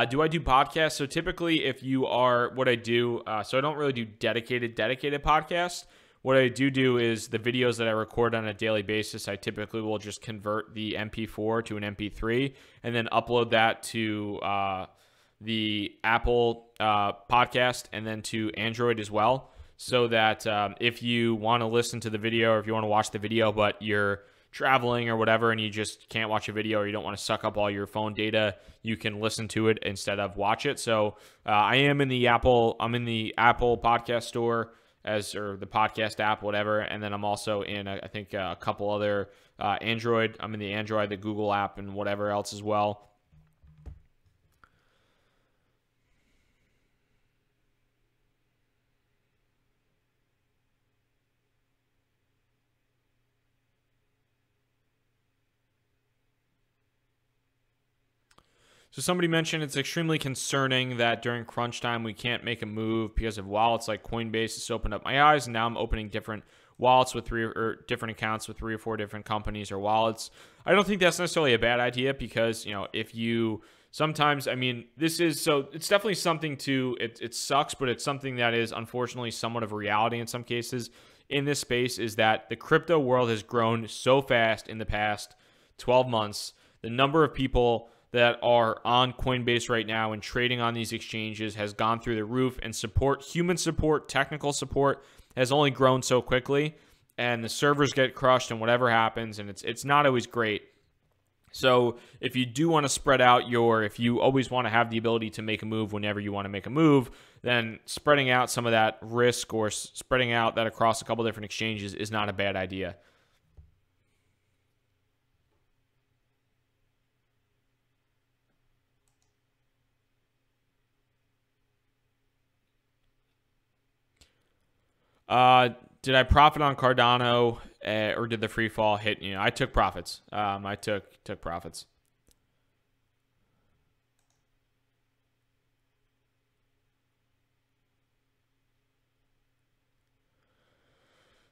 Do I do podcasts? So typically, if you are, what I do, so I don't really do dedicated podcasts. What I do is the videos that I record on a daily basis, I typically will just convert the MP4 to an MP3 and then upload that to the Apple podcast and then to Android as well. So that if you want to listen to the video or if you want to watch the video, but you're traveling or whatever and you just can't watch a video or you don't want to suck up all your phone data, you can listen to it instead of watch it. So I'm in the Apple podcast store or the podcast app, whatever. And then I'm also in, I think, a couple other Android. I'm in the Android, the Google app, and whatever else as well. So somebody mentioned it's extremely concerning that during crunch time we can't make a move because of wallets like Coinbase. It's opened up my eyes, and now I'm opening different wallets with different accounts with 3 or 4 different companies or wallets. I don't think that's necessarily a bad idea because, if you sometimes, it's definitely something it sucks, but it's something that is unfortunately somewhat of a reality in some cases in this space, is that the crypto world has grown so fast in the past 12 months. The number of people that are on Coinbase right now and trading on these exchanges has gone through the roof, and human support, technical support has only grown so quickly, and the servers get crushed and whatever happens, and it's not always great. So if you do want to spread out if you always want to have the ability to make a move whenever you want to make a move, then spreading out some of that risk or spreading out that across a couple different exchanges is not a bad idea. Did I profit on Cardano or did the free fall hit? I took profits. I took profits.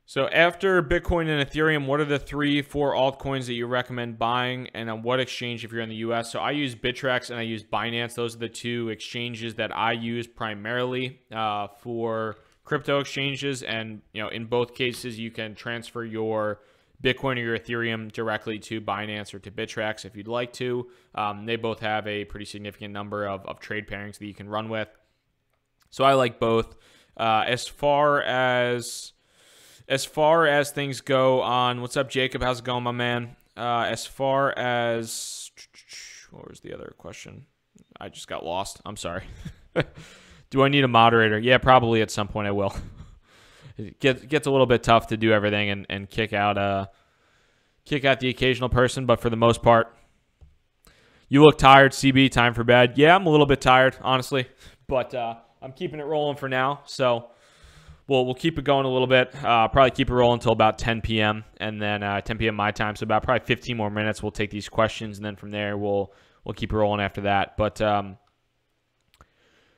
So after Bitcoin and Ethereum, what are the 3-4 altcoins that you recommend buying, and on what exchange if you're in the US? So I use Bittrex and I use Binance. Those are the 2 exchanges that I use primarily for crypto exchanges, and in both cases you can transfer your Bitcoin or your Ethereum directly to Binance or to Bittrex if you'd like to. They both have a pretty significant number of trade pairings that you can run with. So I like both. As far as things go on, what's up, Jacob? How's it going, my man? As far as, what was the other question? I just got lost. I'm sorry. Do I need a moderator? Yeah, probably at some point I will. It gets a little bit tough to do everything and kick out the occasional person, but for the most part, you look tired, CB. Time for bed. Yeah, I'm a little bit tired, honestly, but I'm keeping it rolling for now. So we'll keep it going a little bit. Probably keep it rolling until about 10 p.m. and then 10 p.m. my time. So about probably 15 more minutes. We'll take these questions, and then from there we'll keep it rolling after that. But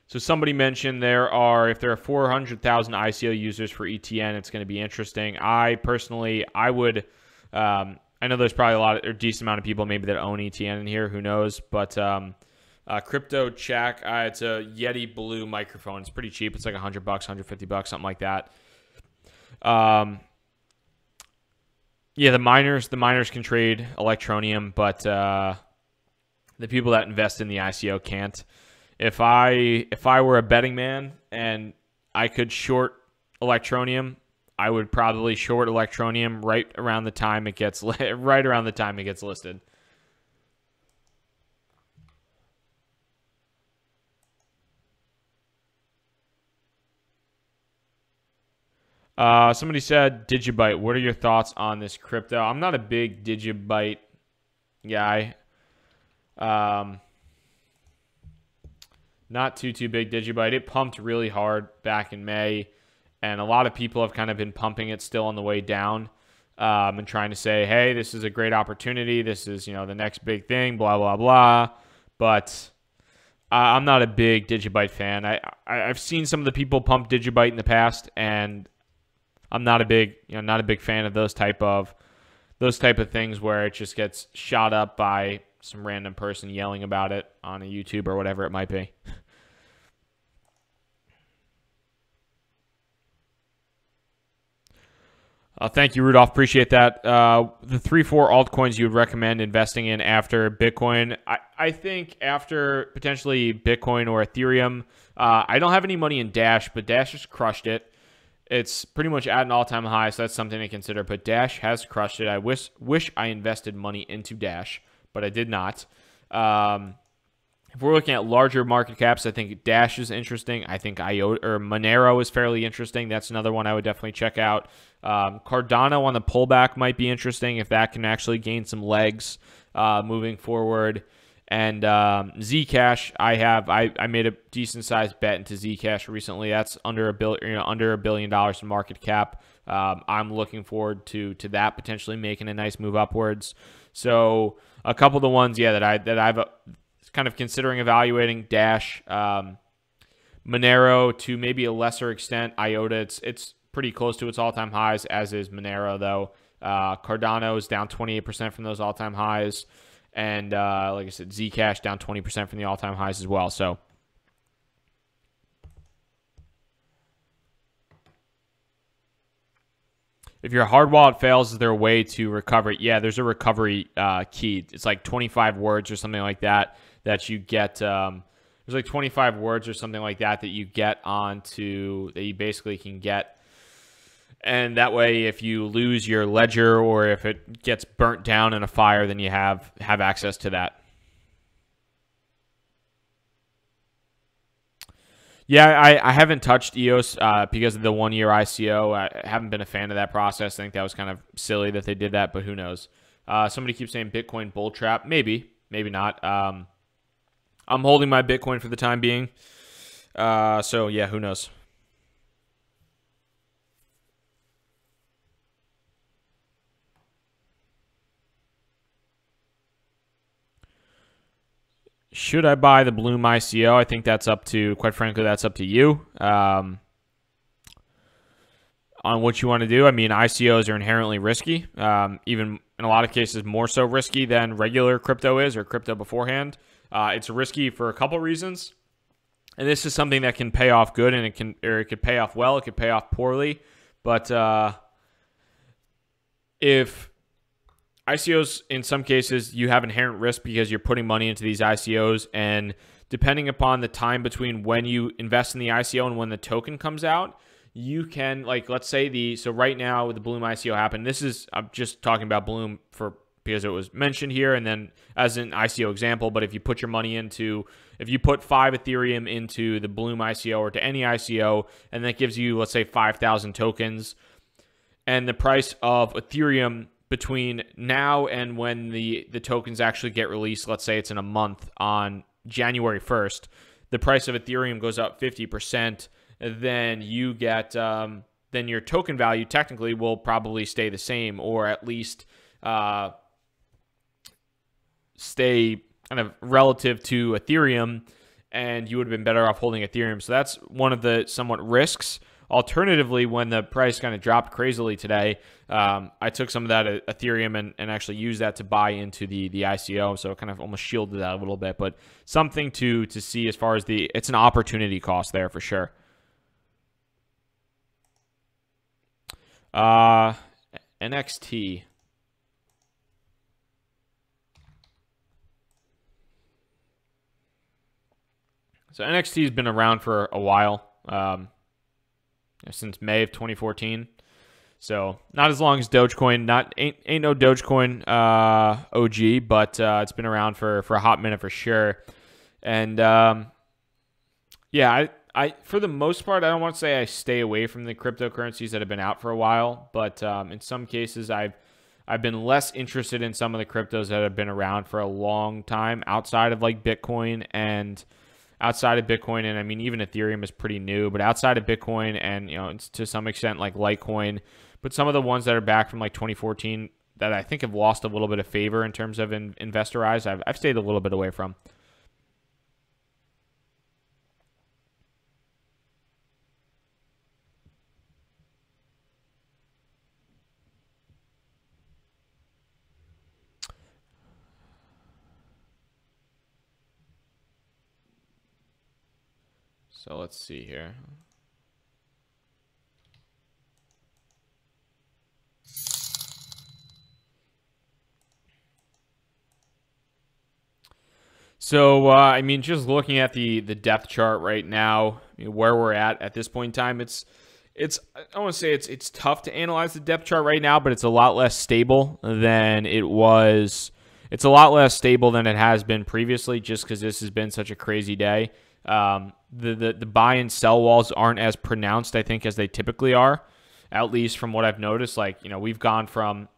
so somebody mentioned if there are 400,000 ICO users for ETN, it's going to be interesting. I would, I know there's probably a decent amount of people maybe that own ETN in here, who knows, but Crypto Check, it's a Yeti Blue microphone. It's pretty cheap. It's like $100, $150, something like that. Yeah, the miners can trade Electroneum, but The people that invest in the ICO can't. If I were a betting man and I could short Electroneum, I would probably short Electroneum right around the time it gets listed. Somebody said Digibyte. What are your thoughts on this crypto? I'm not a big Digibyte guy. Not too big Digibyte. It pumped really hard back in May, and a lot of people have kind of been pumping it still on the way down, and trying to say, hey, this is a great opportunity. This is, the next big thing, blah, blah, blah. But I'm not a big Digibyte fan. I've seen some of the people pump Digibyte in the past, and I'm not a big fan of those type of things where it just gets shot up by some random person yelling about it on a YouTube or whatever it might be. Thank you, Rudolph. Appreciate that. The 3-4 altcoins you would recommend investing in after Bitcoin. I think after potentially Bitcoin or Ethereum. I don't have any money in Dash, but Dash has crushed it. It's pretty much at an all-time high, so that's something to consider. But Dash has crushed it. I wish I invested money into Dash, but I did not. If we're looking at larger market caps, I think Dash is interesting. I think IOTA or Monero is fairly interesting. That's another one I would definitely check out. Cardano on the pullback might be interesting if that can actually gain some legs moving forward. And Zcash, I made a decent sized bet into Zcash recently. That's under $1 billion in market cap. I'm looking forward to that potentially making a nice move upwards. So a couple of the ones, that I've kind of considering evaluating: Dash, Monero to maybe a lesser extent, IOTA. It's pretty close to its all-time highs, as is Monero though. Cardano is down 28% from those all-time highs. And like I said, Zcash down 20% from the all-time highs as well. So if your hard wallet fails, is there a way to recover it? Yeah, there's a recovery key. It's like 25 words or something like that you get. There's like 25 words or something like that you get onto, that you basically can get. And that way, if you lose your ledger or if it gets burnt down in a fire, then you have access to that. Yeah, I haven't touched EOS because of the 1-year ICO. I haven't been a fan of that process. I think that was kind of silly that they did that, but who knows? Somebody keeps saying Bitcoin bull trap. Maybe not. I'm holding my Bitcoin for the time being. So, yeah, who knows? Should I buy the Bloom ICO? I think that's up to, quite frankly, that's up to you on what you want to do. I mean, ICOs are inherently risky, even in a lot of cases more so risky than regular crypto is, or crypto beforehand. It's risky for a couple reasons, and this is something that can pay off good, and it could pay off well, it could pay off poorly. But if ICOs, in some cases, you have inherent risk because you're putting money into these ICOs, and depending upon the time between when you invest in the ICO and when the token comes out, you can, like, let's say so right now the Bloom ICO happened. I'm just talking about Bloom because it was mentioned here, and then as an ICO example. But if you put your money if you put 5 Ethereum into the Bloom ICO or to any ICO, and that gives you, let's say, 5,000 tokens, and the price of Ethereum between now and when the tokens actually get released, let's say it's in a month on January 1st, the price of Ethereum goes up 50%, then you get, then your token value technically will probably stay the same, or at least stay kind of relative to Ethereum, and you would have been better off holding Ethereum. So that's one of the somewhat risks. Alternatively, when the price kind of dropped crazily today, I took some of that Ethereum and actually used that to buy into the ICO, so it kind of almost shielded that a little bit. But something to see as far as it's an opportunity cost there for sure. NXT. So NXT has been around for a while, since May of 2014. So not as long as Dogecoin. Ain't no Dogecoin OG, but it's been around for a hot minute for sure. And yeah, I for the most part, I don't want to say I stay away from the cryptocurrencies that have been out for a while, but in some cases I've been less interested in some of the cryptos that have been around for a long time outside of like Bitcoin and I mean, even Ethereum is pretty new, but outside of Bitcoin and, to some extent like Litecoin, but some of the ones that are back from like 2014 that I think have lost a little bit of favor in terms of investorized, I've stayed a little bit away from. So let's see here. So, I mean, just looking at the depth chart right now, where we're at this point in time, it's I don't want to say it's tough to analyze the depth chart right now, but it's a lot less stable than it was. It's a lot less stable than it has been previously, just because this has been such a crazy day. The buy and sell walls aren't as pronounced, I think, as they typically are, at least from what I've noticed. Like, we've gone from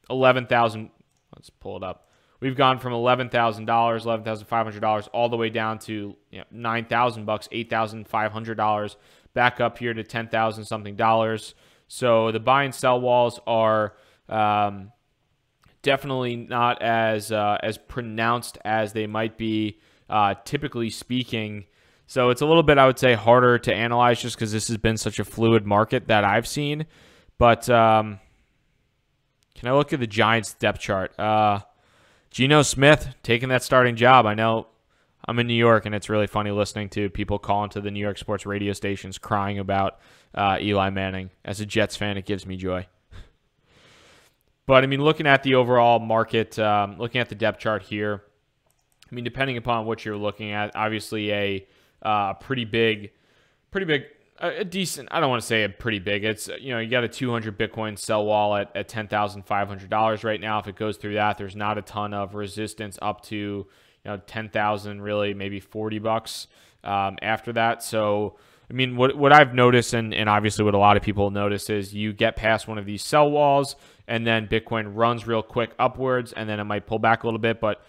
11,000. Let's pull it up. We've gone from $11,000, $11,500 all the way down to $9,000, $8,500, back up here to $10,000 something dollars. So the buy and sell walls are definitely not as pronounced as they might be. Typically speaking. So it's a little bit, I would say, harder to analyze just because this has been such a fluid market that I've seen. But can I look at the Giants depth chart? Geno Smith taking that starting job. I know I'm in New York, and it's really funny listening to people calling to the New York sports radio stations crying about Eli Manning. As a Jets fan, it gives me joy. But, I mean, looking at the overall market, looking at the depth chart here, I mean, depending upon what you're looking at, obviously a pretty big, a decent, I don't want to say a pretty big. It's, you got a 200 Bitcoin sell wall at $10,500 right now. If it goes through that, there's not a ton of resistance up to, 10,000, really, maybe $40 after that. So, I mean, what I've noticed, and obviously what a lot of people notice, is you get past one of these sell walls, and then Bitcoin runs real quick upwards, and then it might pull back a little bit, but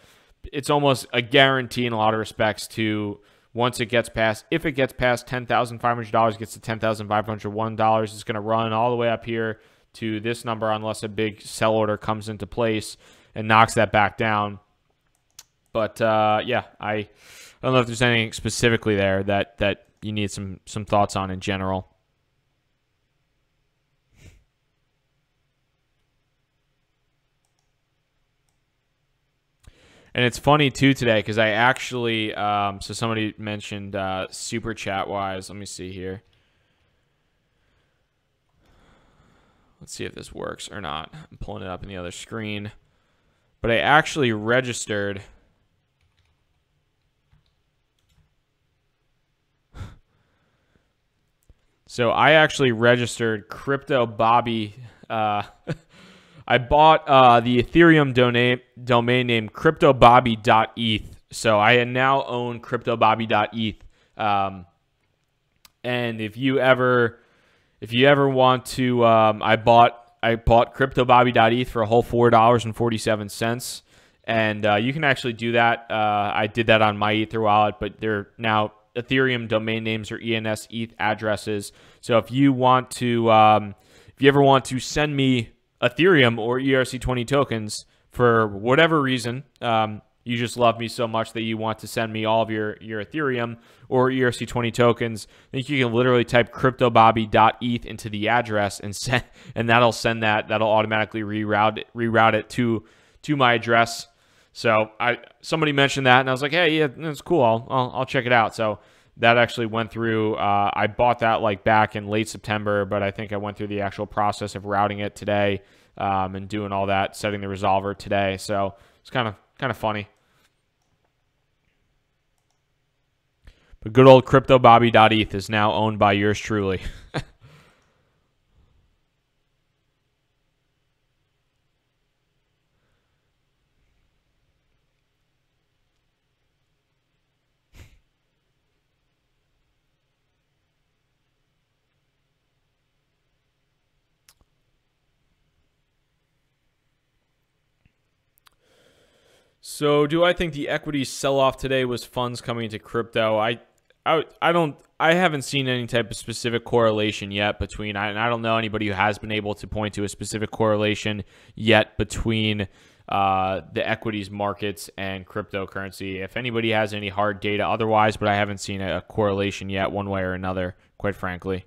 it's almost a guarantee in a lot of respects to once it gets past, if it gets past $10,500, gets to $10,501, it's going to run all the way up here to this number unless a big sell order comes into place and knocks that back down. But yeah, I don't know if there's anything specifically there that you need some thoughts on in general. And it's funny, too, today, because I actually, so somebody mentioned super chat-wise. Let me see here. Let's see if this works or not. I'm pulling it up in the other screen. But I actually registered. So I actually registered Crypto Bobby. I bought the Ethereum domain name CryptoBobby.eth. So I now own CryptoBobby.eth. And if you ever want to, I bought CryptoBobby.eth for a whole $4.47. And you can actually do that. I did that on my Ether wallet, but they're now Ethereum domain names or ENS ETH addresses. So if you want to, if you ever want to send me Ethereum or ERC20 tokens for whatever reason, you just love me so much that you want to send me all of your Ethereum or ERC20 tokens, I think you can literally type CryptoBobby.eth into the address and that'll automatically reroute it to my address. So somebody mentioned that, and I was like, hey, yeah, that's cool. I'll check it out. So that actually went through. I bought that like back in late September, but I think I went through the actual process of routing it today and doing all that, setting the resolver today. So it's kind of funny. But good old CryptoBobby.eth is now owned by yours truly. So, do I think the equities sell-off today was funds coming to crypto? I haven't seen any type of specific correlation yet between, and I don't know anybody who has been able to point to a specific correlation yet between the equities markets and cryptocurrency. If anybody has any hard data otherwise, but I haven't seen a correlation yet one way or another, quite frankly.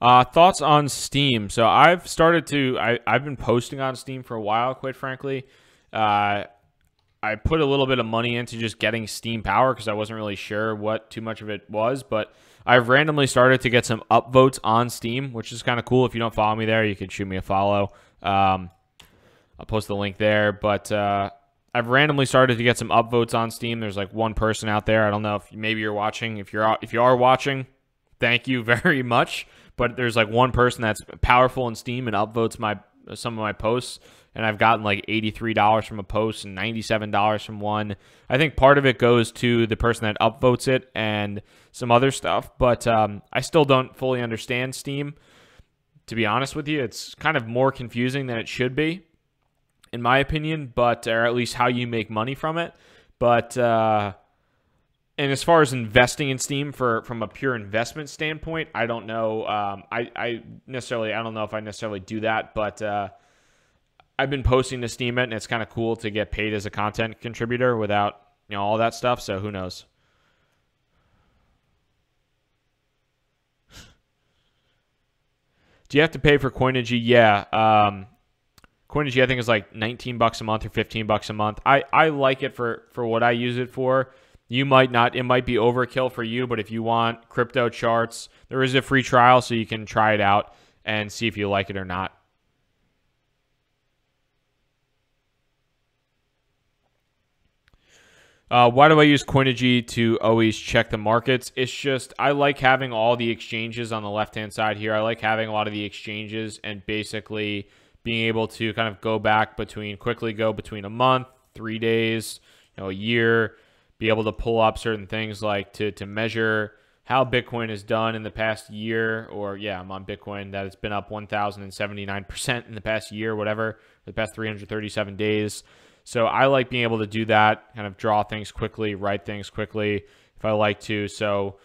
Thoughts on Steam. So I've been posting on Steam for a while, quite frankly. I put a little bit of money into just getting Steam Power because I wasn't really sure what too much of it was, but I've randomly started to get some upvotes on Steam, which is kind of cool. If you don't follow me there, you can shoot me a follow. I'll post the link there, but I've randomly started to get some upvotes on Steam. There's like one person out there. I don't know if maybe you're watching. If you are watching, thank you very much. But there's like one person that's powerful in Steam and upvotes some of my posts, and I've gotten like $83 from a post and $97 from one. I think part of it goes to the person that upvotes it and some other stuff, but I still don't fully understand Steam. To be honest with you, it's kind of more confusing than it should be, in my opinion, or at least how you make money from it. But and as far as investing in Steam from a pure investment standpoint, I don't know. I don't know if I necessarily do that, but I've been posting to Steam it, and it's kind of cool to get paid as a content contributor without all that stuff. So who knows? Do you have to pay for Coinigy? Yeah. Coinigy, I think, is like $19 a month or $15 a month. I like it for what I use it for. You might not. It might be overkill for you, but if you want crypto charts, there is a free trial, so you can try it out and see if you like it or not. Why do I use Coinigy to always check the markets? It's just I like having all the exchanges on the left-hand side here. I like having a lot of the exchanges and basically being able to kind of quickly go between a month, 3 days, a year, be able to pull up certain things like to measure how Bitcoin has done in the past year, or I'm on Bitcoin, that it's been up 1,079% in the past year, whatever, the past 337 days. So I like being able to do that, kind of draw things quickly, write things quickly if I like to. So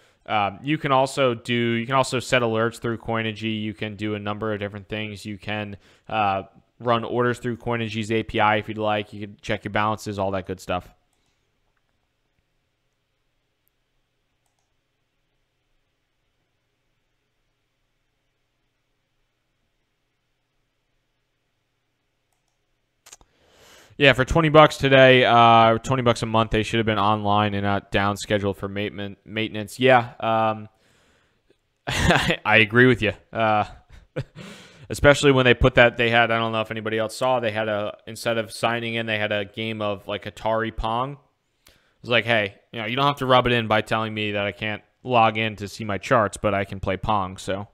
you can also set alerts through Coinigy. You can do a number of different things. You can run orders through Coinigy's API if you'd like. You can check your balances, all that good stuff. Yeah, for $20 today, $20 a month, they should have been online and not down scheduled for maintenance. Yeah, I agree with you. Especially when they put that, I don't know if anybody else saw, they had instead of signing in, they had a game of like Atari Pong. It was like, hey, you don't have to rub it in by telling me that I can't log in to see my charts, but I can play Pong, so.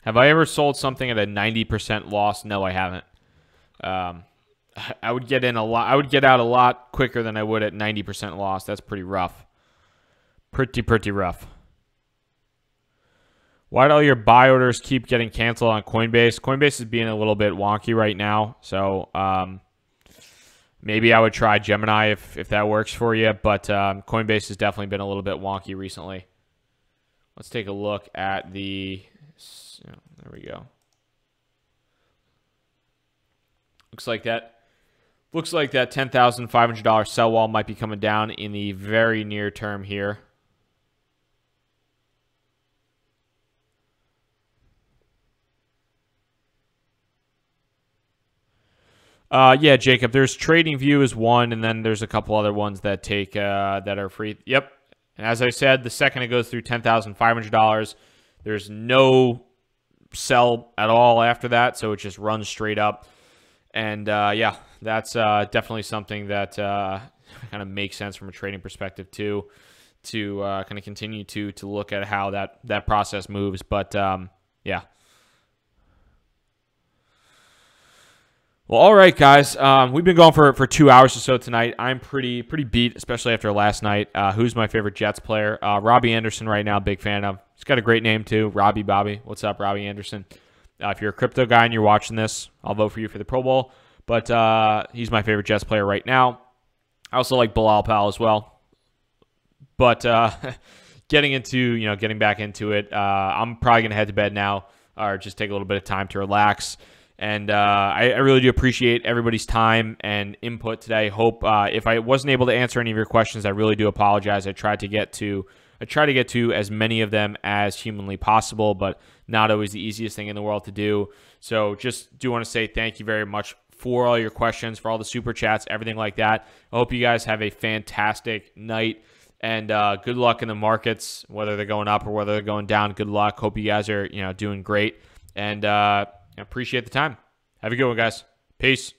Have I ever sold something at a 90% loss? No, I haven't. I would get in a lot. I would get out a lot quicker than I would at 90% loss. That's pretty rough. Pretty rough. Why do all your buy orders keep getting canceled on Coinbase? Coinbase is being a little bit wonky right now, so maybe I would try Gemini if that works for you. But Coinbase has definitely been a little bit wonky recently. Let's take a look at the. There we go. Looks like that Looks like that $10,500 sell wall might be coming down in the very near term here. Yeah, Jacob, there's TradingView is one, and then there's a couple other ones that take that are free. Yep. And as I said, the second it goes through $10,500, there's no sell at all after that, so it just runs straight up. And yeah, that's definitely something that kind of makes sense from a trading perspective too, to kind of continue to look at how that process moves. But yeah. Well, all right, guys. We've been going for 2 hours or so tonight. I'm pretty beat, especially after last night. Who's my favorite Jets player? Robbie Anderson right now, big fan of. He's got a great name too, Robbie Bobby. What's up, Robbie Anderson? If you're a crypto guy and you're watching this, I'll vote for you for the Pro Bowl. But he's my favorite Jets player right now. I also like Bilal Powell as well. But getting back into it, I'm probably gonna head to bed now, or just take a little bit of time to relax. And I really do appreciate everybody's time and input today. Hope if I wasn't able to answer any of your questions, I really do apologize. I try to get to as many of them as humanly possible, but not always the easiest thing in the world to do. So just do want to say thank you very much for all your questions, for all the super chats, everything like that. I hope you guys have a fantastic night, and good luck in the markets, whether they're going up or whether they're going down. Good luck. Hope you guys are doing great, and appreciate the time. Have a good one, guys. Peace.